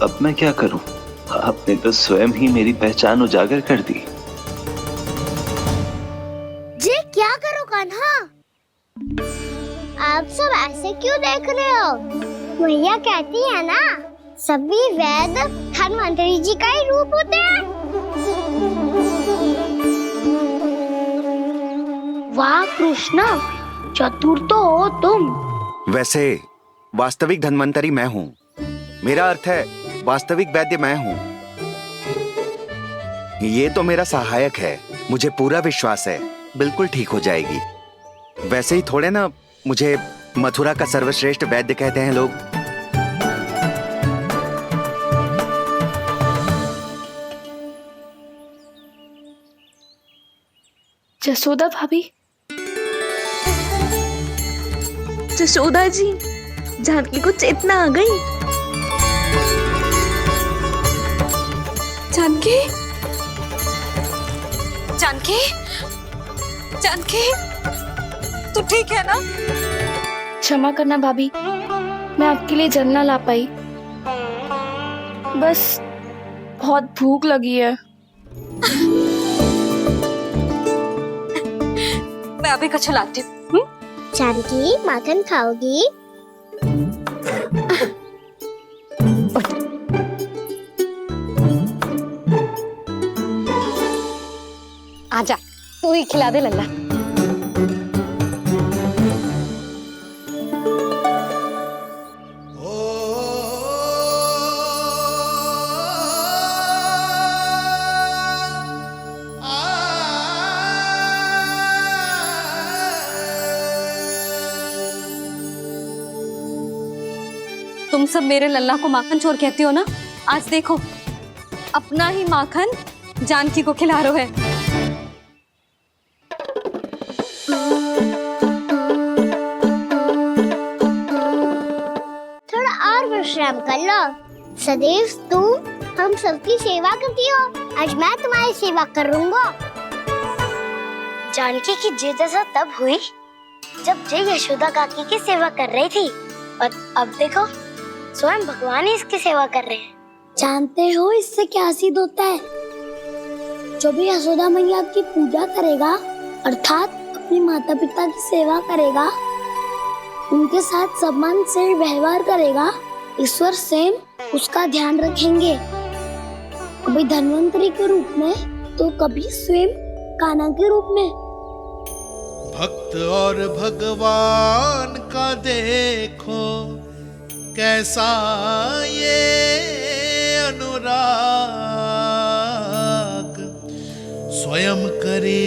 अब मैं क्या करूं? आपने तो स्वयं ही मेरी पहचान उजागर कर दी। जी क्या करो कान्हा? आप सब ऐसे क्यों देख रहे हो? मैया कहती है ना, सभी वेद धन्वंतरी जी का ही रूप होते हैं। वाह कृष्णा, चतुर तो हो तुम। वैसे वास्तविक धन्वंतरी मैं हूँ। मेरा अर्थ है वास्तविक वैद्य मैं हूँ। ये तो मेरा सहायक है, मुझे पूरा विश्वास है बिल्कुल ठीक हो जाएगी। वैसे ही थोड़े ना मुझे मथुरा का सर्वश्रेष्ठ वैद्य कहते हैं लोग। जसोदा भाभी, जसोदा जी, जानकी को चेतना आ गई। जानकी, जानकी, जानकी, तू ठीक है ना? क्षमा करना भाभी, मैं आपके लिए जल ना ला पाई। बस बहुत भूख लगी है। मैं अभी कुछ लाती हूँ। जानकी माखन खाओगी? आजा, तू ही खिला दे लल्ला। तुम सब मेरे लल्ला को माखन चोर कहती हो ना? आज देखो, अपना ही माखन जानकी को खिला रहे है। थोड़ा और विश्राम कर लो। सदैव तुम हम सबकी सेवा करती हो, आज मैं तुम्हारी सेवा करूंगा। जानकी की जिज्ञासा तब हुई जब जय यशोदा काकी की सेवा कर रही थी, और अब देखो स्वयं भगवान ही इसकी सेवा कर रहे हैं। जानते हो इससे क्या सिद्ध होता है? जो भी यशोदा मैया की पूजा करेगा, अर्थात अपने माता पिता की सेवा करेगा, उनके साथ सम्मान से व्यवहार करेगा, ईश्वर स्वयं उसका ध्यान रखेंगे। कभी धन्वंतरी के रूप में तो कभी स्वयं कान्हा के रूप में। भक्त और भगवान का देखो कैसा ये अनुराग, स्वयं करे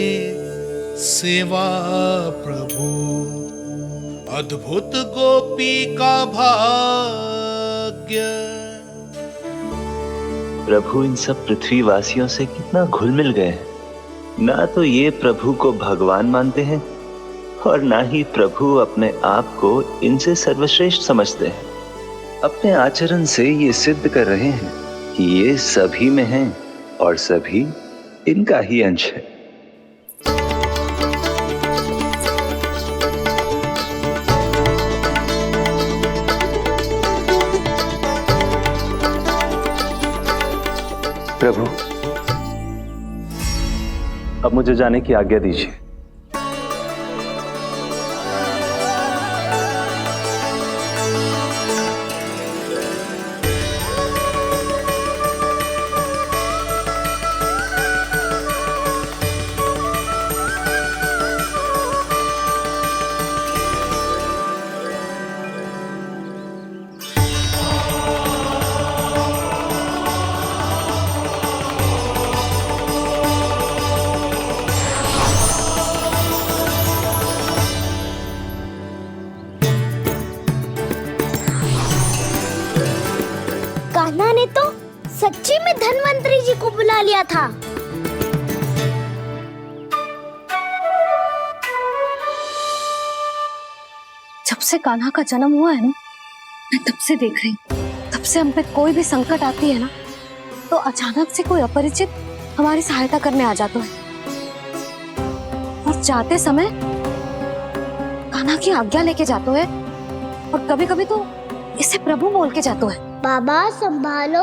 सेवा प्रभु, अद्भुत गोपी का भाग्य। प्रभु इन सब पृथ्वीवासियों से कितना घुल मिल गए हैं। ना तो ये प्रभु को भगवान मानते हैं और ना ही प्रभु अपने आप को इनसे सर्वश्रेष्ठ समझते हैं। अपने आचरण से ये सिद्ध कर रहे हैं कि ये सभी में हैं और सभी इनका ही अंश है। प्रभु, अब मुझे जाने की आज्ञा दीजिए। कान्हा ने तो सच्ची में धन्वंतरी जी को बुला लिया था। जब से कान्हा का जन्म हुआ है ना, मैं तब से देख रही हूँ, तब से हम पे कोई भी संकट आती है ना, तो अचानक से कोई अपरिचित हमारी सहायता करने आ जाता है, और जाते समय कान्हा की आज्ञा लेके जाते है, और कभी कभी तो इसे प्रभु बोल के जाते है। बाबा संभालो।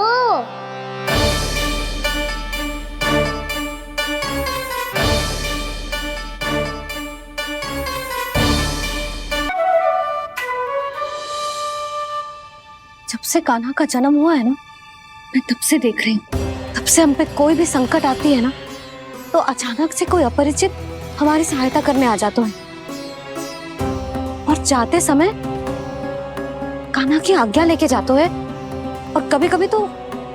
जब से कान्हा का जन्म हुआ है ना, मैं तब से देख रही हूँ, तब से हम पे कोई भी संकट आती है ना, तो अचानक से कोई अपरिचित हमारी सहायता करने आ जाते हैं, और जाते समय कान्हा की आज्ञा लेके जाते हैं, और कभी कभी तो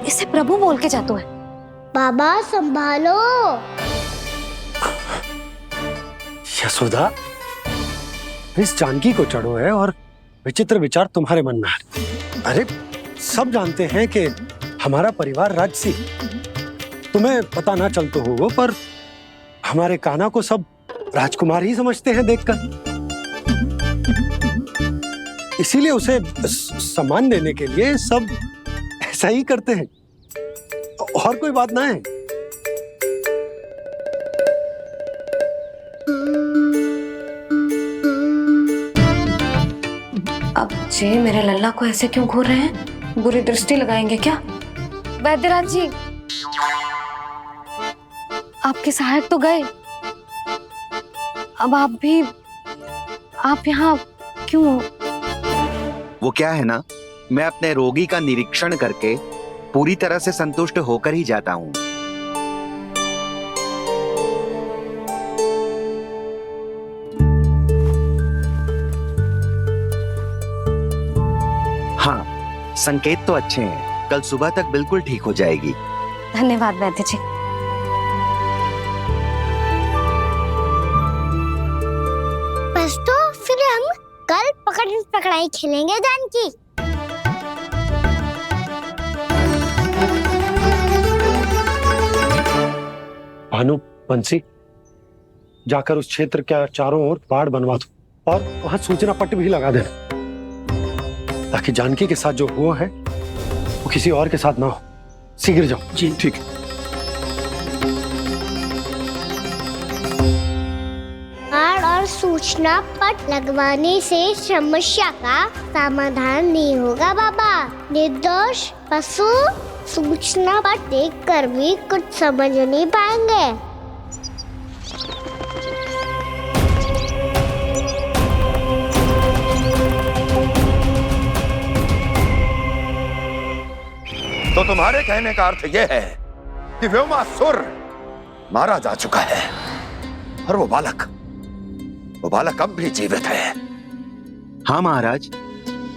इसे प्रभु बोल के जाते हैं। बाबा संभालो। यशोदा, इस जानकी को चढ़ो है और विचित्र विचार तुम्हारे मन में है। अरे सब जानते हैं कि हमारा परिवार राजसी, तुम्हें पता ना चलते हो वो, पर हमारे कान्हा को सब राजकुमार ही समझते हैं देखकर, इसीलिए उसे सम्मान देने के लिए सब ऐसा ही करते हैं, और कोई बात ना है। अब जे मेरे लल्ला को ऐसे क्यों घूर रहे हैं? बुरी दृष्टि लगाएंगे क्या? वैद्यराज जी, आपके सहायक तो गए, अब आप यहाँ क्यों? वो क्या है ना, मैं अपने रोगी का निरीक्षण करके पूरी तरह से संतुष्ट होकर ही जाता हूँ। हाँ, संकेत तो अच्छे हैं, कल सुबह तक बिल्कुल ठीक हो जाएगी। धन्यवाद वैद्य जी। बस तो फिर हम कल पकड़न पकड़ाई खेलेंगे जानकी। भानु, बंसी, जाकर उस क्षेत्र के चारों ओर बाड़ बनवा दो, और वहां सूचना पट्ट भी लगा देना, ताकि जानकी के साथ जो हुआ है वो किसी और के साथ ना हो। शीघ्र जाओ। जी ठीक है। बाड़ और सूचना पट लगवाने से समस्या का समाधान नहीं होगा बाबा। निर्दोष पशु सूचना पट देखकर भी कुछ समझ नहीं पाएंगे। तो तुम्हारे कहने का अर्थ यह है कि व्योमासुर मारा जा चुका है, और वो बालक अब भी जीवित है। हाँ महाराज,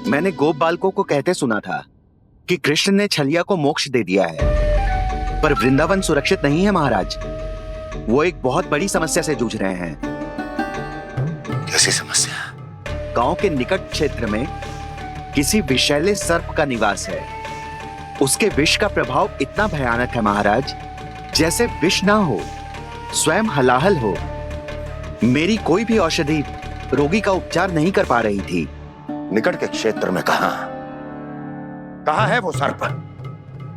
मैंने गोप बालकों को कहते सुना था कि कृष्ण ने छलिया को मोक्ष दे दिया है, पर वृंदावन सुरक्षित नहीं है महाराज। वो एक बहुत बड़ी समस्या से जूझ रहे हैं। कैसी समस्या? गांव के निकट क्षेत्र में किसी विषैले सर्प का निवास है। उसके विष का प्रभाव इतना भयानक है महाराज, जैसे विष ना हो, स्वयं हलाहल हो। मेरी कोई भी औषधि रोगी का उपचार नहीं कर पा रही थी। निकट के क्षेत्र में कहां है वो सर्प?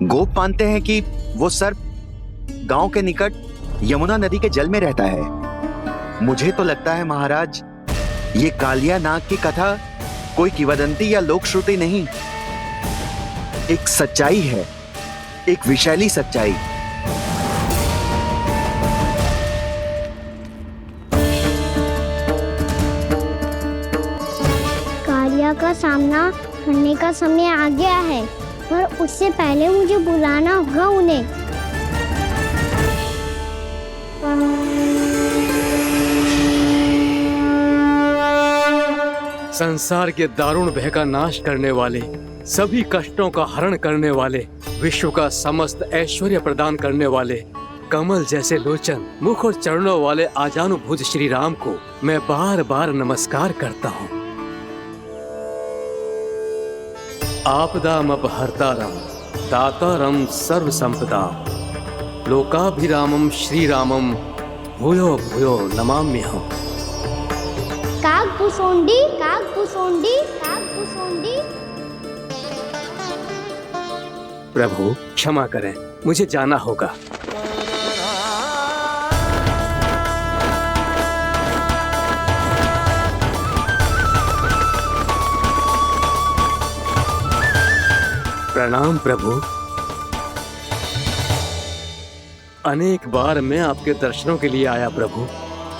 गोप मानते हैं कि वो सर्प गांव के निकट यमुना नदी के जल में रहता है। मुझे तो लगता है महाराज, ये कालिया नाग की कथा कोई किंवदंती या लोक श्रुति नहीं, एक सच्चाई है, एक विषैली सच्चाई। कालिया का सामना करने का समय आ गया है, पर उससे पहले मुझे बुलाना होगा उन्हें। संसार के दारुण भय का नाश करने वाले, सभी कष्टों का हरण करने वाले, विश्व का समस्त ऐश्वर्य प्रदान करने वाले, कमल जैसे लोचन, मुख और चरणों वाले आजानुभुज श्री राम को मैं बार बार नमस्कार करता हूँ। आपदामपहर्तारं दातारं सर्व संपदा लोकाभिरामं श्री रामं भूयो भूयो नमाम्यहम्। कागभूसुंडी, कागभूसुंडी, कागभूसुंडी। प्रभु क्षमा करें, मुझे जाना होगा। प्रणाम प्रभु। अनेक बार मैं आपके दर्शनों के लिए आया प्रभु।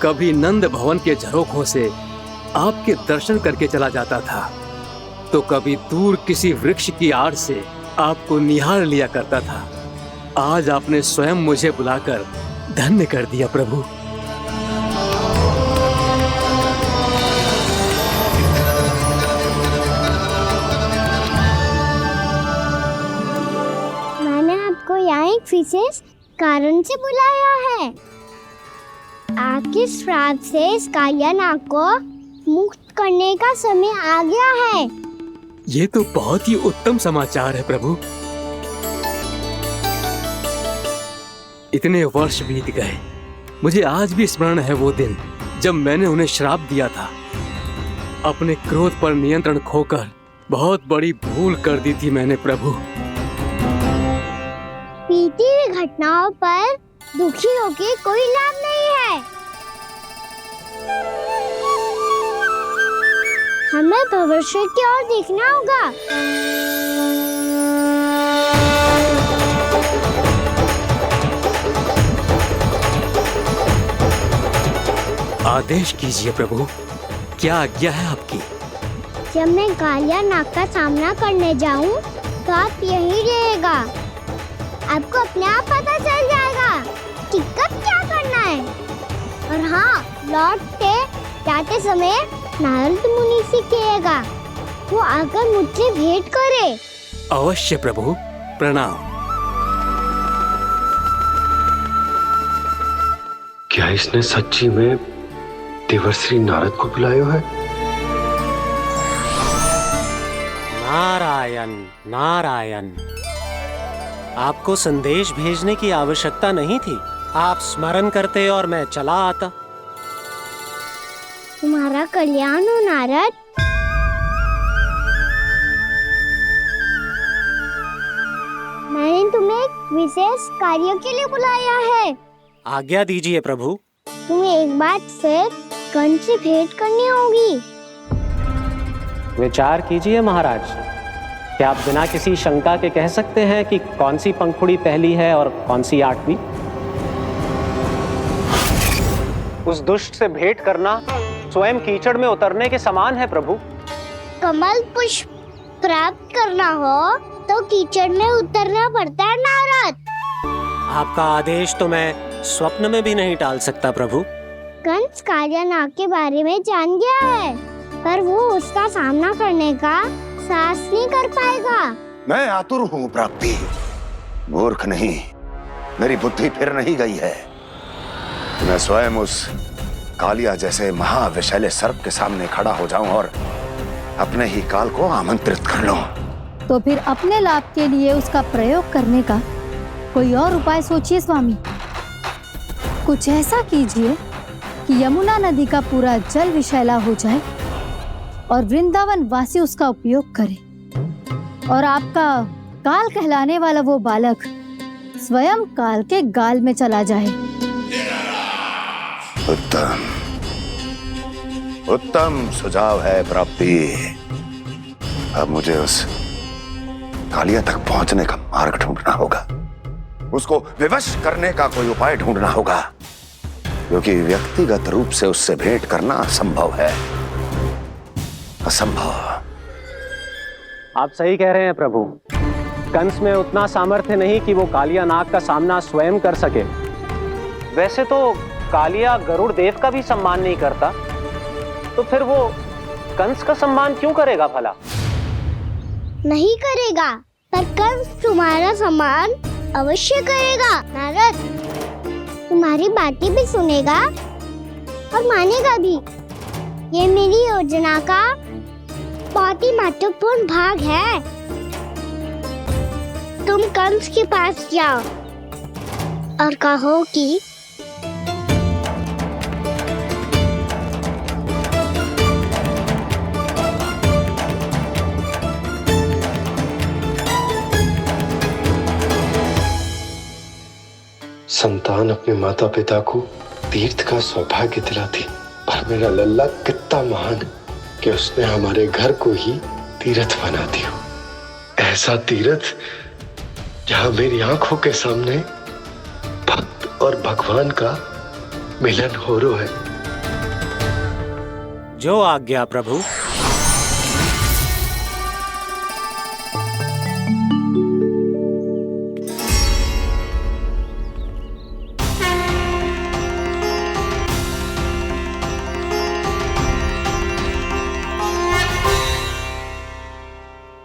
कभी नंद भवन के झरोखों से आपके दर्शन करके चला जाता था, तो कभी दूर किसी वृक्ष की आड़ से आपको निहार लिया करता था। आज आपने स्वयं मुझे बुलाकर धन्य कर दिया प्रभु। मैंने आपको यहाँ एक विशेष कारण से बुलाया है। आपके श्राप से इस कालिया नाग को मुक्त करने का समय आ गया है। ये तो बहुत ही उत्तम समाचार है प्रभु। इतने वर्ष बीत गए, मुझे आज भी स्मरण है वो दिन जब मैंने उन्हें श्राप दिया था। अपने क्रोध पर नियंत्रण खोकर बहुत बड़ी भूल कर दी थी मैंने प्रभु। बीती हुई घटनाओं पर दुखी होके कोई लाभ नहीं है। हमें भविष्य की ओर देखना होगा। आदेश कीजिए प्रभु, क्या आज्ञा है आपकी? जब मैं कालिया नाग का सामना करने जाऊं, तो आप यहीं रहिएगा। आपको अपने आप पता चल जाएगा कि कब क्या करना है। और हाँ, लौटते जाते समय नारद मुनि से कहिएगा, वो आकर मुझसे भेंट करे। अवश्य प्रभु, प्रणाम। क्या इसने सच्ची में देवर्षि नारद को बुलाया है? नारायण नारायण। आपको संदेश भेजने की आवश्यकता नहीं थी। आप स्मरण करते और मैं चला आता। तुम्हारा कल्याण हो नारद। मैंने तुम्हें एक विशेष कार्य के लिए बुलाया है। आज्ञा दीजिए प्रभु। तुम्हें एक बार फिर कंस से भेंट करनी होगी। विचार कीजिए महाराज। क्या आप बिना किसी शंका के कह सकते हैं कि कौन सी पंखुड़ी पहली है और कौन सी आठवीं? उस दुष्ट से भेंट करना स्वयं कीचड़ में उतरने के समान है प्रभु। कमल पुष्प प्राप्त करना हो तो कीचड़ में उतरना पड़ता है नारद। आपका आदेश तो मैं स्वप्न में भी नहीं टाल सकता प्रभु। कंस कालिया नाग के बारे में जान गया है, पर वो उसका सामना करने का साहस नहीं कर पाएगा। मैं आतुर हूँ प्राप्ति, मूर्ख नहीं। मेरी बुद्धि फिर नहीं गई है। मैं स्वयं उस कालिया जैसे महाविषैले सर्प के सामने खड़ा हो जाऊं और अपने ही काल को आमंत्रित कर लूं। तो फिर अपने लाभ के लिए उसका प्रयोग करने का कोई और उपाय सोचिए स्वामी। कुछ ऐसा कीजिए कि यमुना नदी का पूरा जल विषैला हो जाए और वृंदावन वासी उसका उपयोग करे, और आपका काल कहलाने वाला वो बालक स्वयं काल के गाल में चला जाए। उत्तम उत्तम सुझाव है प्राप्ति। अब मुझे उस कालिया तक पहुंचने का मार्ग ढूंढना होगा। उसको विवश करने का कोई उपाय ढूंढना होगा, क्योंकि व्यक्तिगत रूप से उससे भेंट करना असंभव है। असंभव। आप सही कह रहे हैं प्रभु। कंस में उतना सामर्थ्य नहीं कि वो कालिया नाग का सामना स्वयं कर सके। वैसे तो कालिया गरुड़ देव का भी सम्मान नहीं करता, तो फिर वो कंस का सम्मान क्यों करेगा भला? नहीं करेगा, पर कंस तुम्हारा सम्मान अवश्य करेगा। नारद तुम्हारी बातें भी सुनेगा और मानेगा भी। ये मेरी योजना का बहुत ही महत्वपूर्ण भाग है। तुम कंस के पास जाओ और कहो कि संतान अपने माता पिता को तीर्थ का सौभाग्य दिलाती, पर मेरा लल्ला कितना महान कि उसने हमारे घर को ही तीर्थ बना दिया। ऐसा तीर्थ जहां मेरी आंखों के सामने भक्त और भगवान का मिलन हो रहा है। जो आज्ञा प्रभु।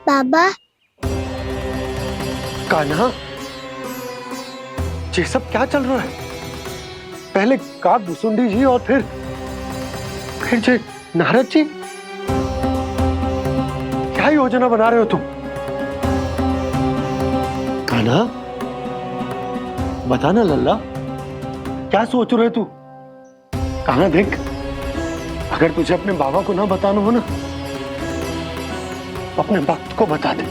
बाबा कान्हा, ये सब क्या चल रहा है? पहले काग भुसुंडी जी और फिर जे नारद जी। क्या योजना बना रहे हो तुम? कान्हा बताना लल्ला, क्या सोच रहे तू? कान्हा देख, अगर तुझे अपने बाबा को ना बताना हो ना, अपने भक्त को बता दे।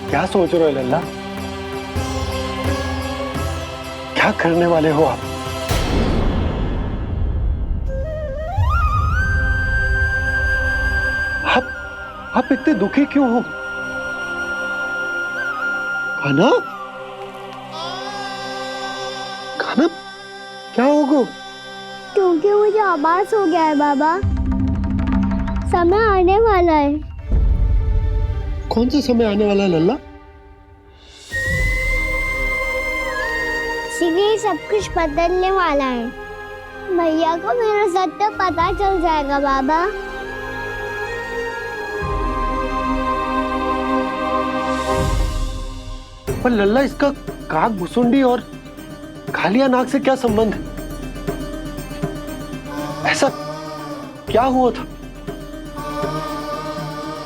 क्या सोच रहे हो लल्ला? क्या करने वाले हो आप? आप इतने दुखी क्यों हो? कान्हा, कान्हा क्या होगा? क्योंकि मुझे आभास हो गया है बाबा, समय आने वाला है। कौन सा समय आने वाला है लल्ला? शीघ्र ही सब कुछ बदलने वाला है। भैया को मेरा सत्य पता चल जाएगा बाबा। पर लल्ला, इसका काग भुसुंडी और कालिया नाग से क्या संबंध है? ऐसा क्या हुआ था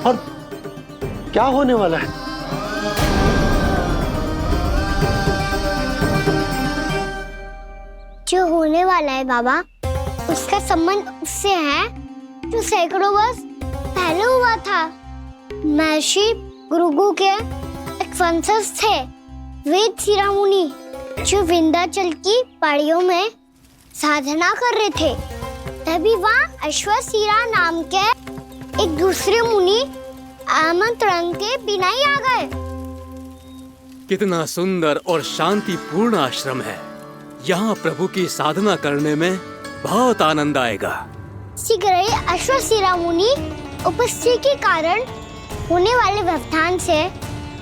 और क्या होने वाला है? जो होने वाला है बाबा, उसका संबंध उससे है जो सैकड़ों वर्ष पहले हुआ था। महर्षि भृगु के एक वंशज थे, वेदशिरा मुनि, जो विंध्याचल की पहाड़ियों में साधना कर रहे थे। तभी वहाँ अश्वशिरा नाम के एक दूसरे मुनि आमंत्रण के बिना ही आ गए। कितना सुंदर और शांतिपूर्ण आश्रम है। यहाँ प्रभु की साधना करने में बहुत आनंद आएगा। शीघ्र ही अश्वशिरा मुनि उपस्थिति के कारण होने वाले व्यवधान से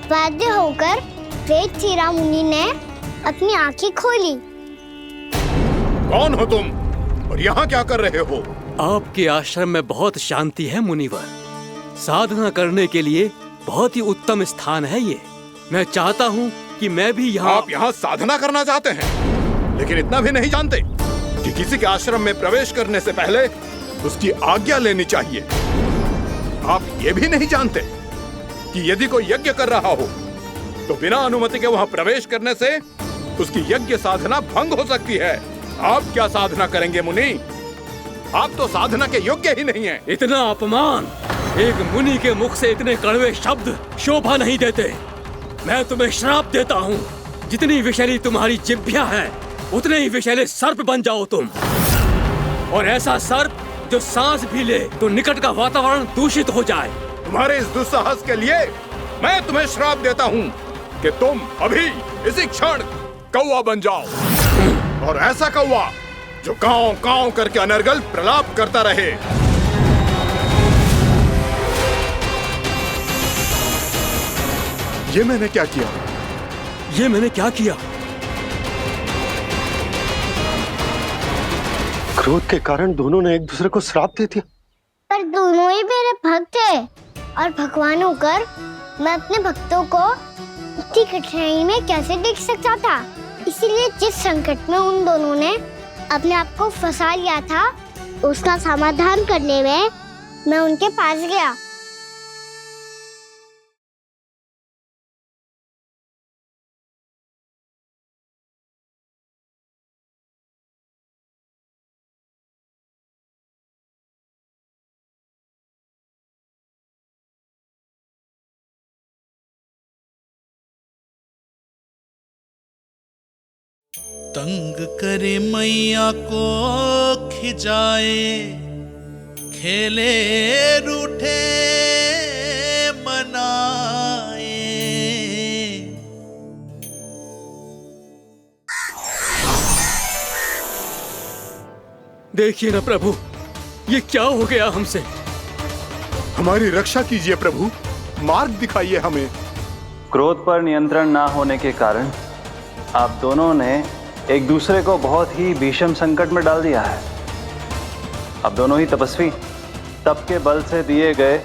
बाध्य होकर वेदशिरा मुनि ने अपनी आंखें खोली। कौन हो तुम और यहाँ क्या कर रहे हो? आपके आश्रम में बहुत शांति है मुनिवर। साधना करने के लिए बहुत ही उत्तम स्थान है ये। मैं चाहता हूँ कि मैं भी यहाँ। आप यहाँ साधना करना चाहते हैं, लेकिन इतना भी नहीं जानते कि किसी के आश्रम में प्रवेश करने से पहले उसकी आज्ञा लेनी चाहिए। आप ये भी नहीं जानते कि यदि कोई यज्ञ कर रहा हो तो बिना अनुमति के वहाँ प्रवेश करने से उसकी यज्ञ साधना भंग हो सकती है। आप क्या साधना करेंगे मुनि? आप तो साधना के योग्य ही नहीं हैं। इतना अपमान! एक मुनि के मुख से इतने कड़वे शब्द शोभा नहीं देते। मैं तुम्हें श्राप देता हूँ, जितनी विषैली तुम्हारी जिह्वा है उतने ही विषैले सर्प बन जाओ तुम। और ऐसा सर्प जो सांस भी ले तो निकट का वातावरण दूषित हो जाए। तुम्हारे इस दुस्साहस के लिए मैं तुम्हें श्राप देता हूँ कि तुम अभी इसी क्षण कौवा बन जाओ, और ऐसा कौवा जो कांव कांव करके अनर्गल प्रलाप करता रहे। ये मैंने क्या किया? ये मैंने क्या किया? क्रोध के कारण दोनों ने एक दूसरे को श्राप दे दिया। पर दोनों ही मेरे भक्त हैं और भगवान होकर मैं अपने भक्तों को इतनी कठिनाई में कैसे देख सकता था। इसीलिए जिस संकट में उन दोनों ने अपने आप को फंसा लिया था, उसका समाधान करने में मैं उनके पास गया। तंग करे मैया को खिजाए, खेले रूठे मनाए। देखिए ना प्रभु, ये क्या हो गया हमसे? हमारी रक्षा कीजिए प्रभु, मार्ग दिखाइए हमें। क्रोध पर नियंत्रण ना होने के कारण आप दोनों ने एक दूसरे को बहुत ही भीषण संकट में डाल दिया है। अब दोनों ही तपस्वी, तप के बल से दिए गए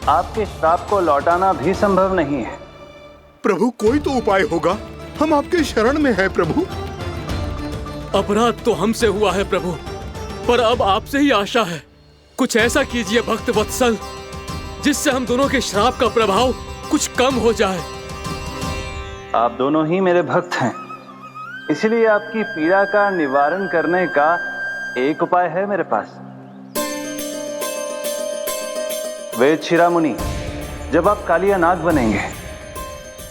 आपके श्राप को लौटाना भी संभव नहीं है। प्रभु कोई तो उपाय होगा, हम आपके शरण में हैं प्रभु। अपराध तो हमसे हुआ है प्रभु, पर अब आपसे ही आशा है। कुछ ऐसा कीजिए भक्त वत्सल, जिससे हम दोनों के श्राप का प्रभाव कुछ कम हो जाए। आप दोनों ही मेरे भक्त हैं, इसलिए आपकी पीड़ा का निवारण करने का एक उपाय है मेरे पास। वेद शिरामुनि, जब आप कालिया नाग बनेंगे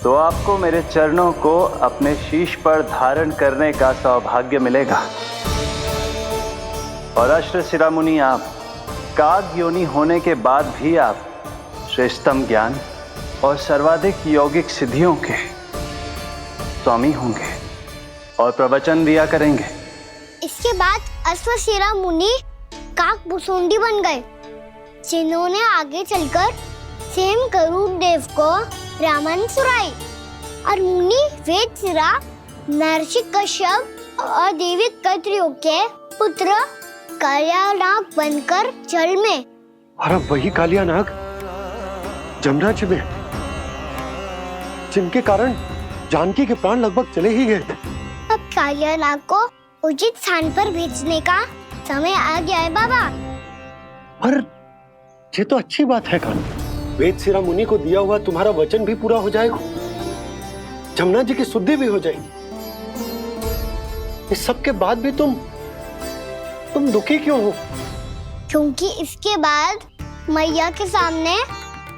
तो आपको मेरे चरणों को अपने शीश पर धारण करने का सौभाग्य मिलेगा। और अश्र शिरामुनि, आप काग योनि होने के बाद भी आप श्रेष्ठतम ज्ञान और सर्वाधिक यौगिक सिद्धियों के स्वामी होंगे और प्रवचन दिया करेंगे। इसके बाद अश्वशिरा मुनि काक भुसुंडी बन गए, जिन्होंने आगे चलकर सेम गरुड़ देव को रामायण सुनाई। और मुनि वेदशिरा महर्षि कश्यप और देवी कत्रियों के पुत्र कालिया नाग बनकर जल में। और अब वही कालिया नाग जमराज में, जिनके कारण जानकी के प्राण लगभग चले ही गए थे। अब कालिया नाग को उचित स्थान पर भेजने का समय आ गया है बाबा। पर ये तो अच्छी बात है कान, वेदशिरा मुनि को दिया हुआ तुम्हारा वचन भी पूरा हो जाएगा, जमुना जी की शुद्धि भी हो जाएगी। इस सब के बाद भी तुम दुखी क्यों हो? क्योंकि इसके बाद मैया के सामने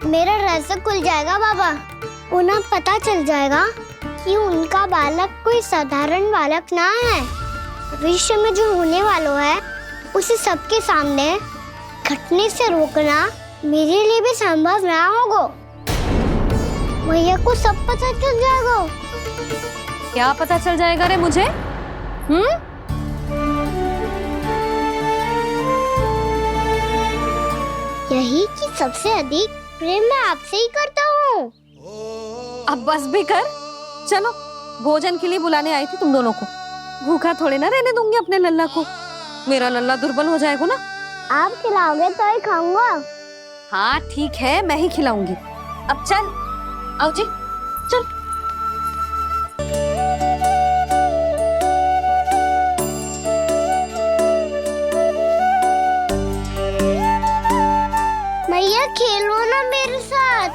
मेरा रहस्य खुल जाएगा बाबा। उन्हें पता चल जाएगा कि उनका बालक कोई साधारण बालक ना है। भविष्य में जो होने वाला है उसे सबके सामने घटने से रोकना मेरे लिए भी संभव ना होगा। मैया को सब पता चल जाएगा। क्या पता चल जाएगा रे मुझे? यही कि सबसे अधिक प्रेम मैं आपसे ही करता हूँ। अब बस भी कर, चलो भोजन के लिए बुलाने आई थी तुम दोनों को। भूखा थोड़े ना रहने दूंगी अपने लल्ला को, मेरा लल्ला दुर्बल हो जाएगा ना। आप खिलाओगे तो ही खाऊंगा। हाँ ठीक है, मैं ही खिलाऊंगी। अब चल, आओ जी चल। मैया खेलो ना मेरे साथ।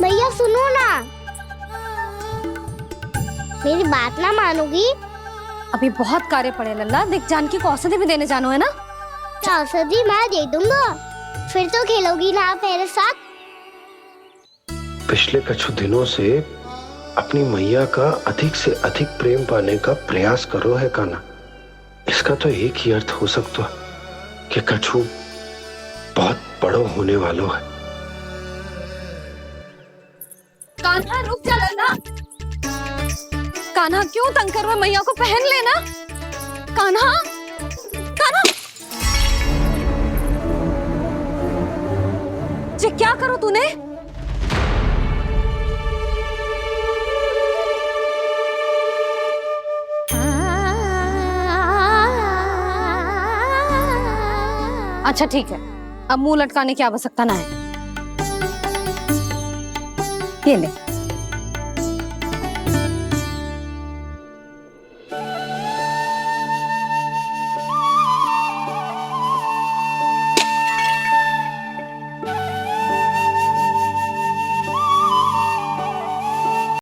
मैया सुनो ना, मेरी बात ना मानोगी? अभी बहुत कार्य पड़े लल्ला, देख जानकी को औषधि भी देने जानो है ना। औषधि मैं दे दूंगा, फिर तो खेलोगी ना मेरे साथ। पिछले कुछ दिनों से अपनी मैया का अधिक से अधिक प्रेम पाने का प्रयास करो है कान्हा। इसका तो एक ही अर्थ हो सकता है कि कछु बहुत बड़ो होने वालों है। कान्हा रुक जा लल्ला। कान्हा क्यों तंग कर रहा है? मैया को पहन लेना। कान्हा, कान्हा, ये क्या करो तूने? अच्छा ठीक है, अब मुंह लटकाने की आवश्यकता ना है। ये ले।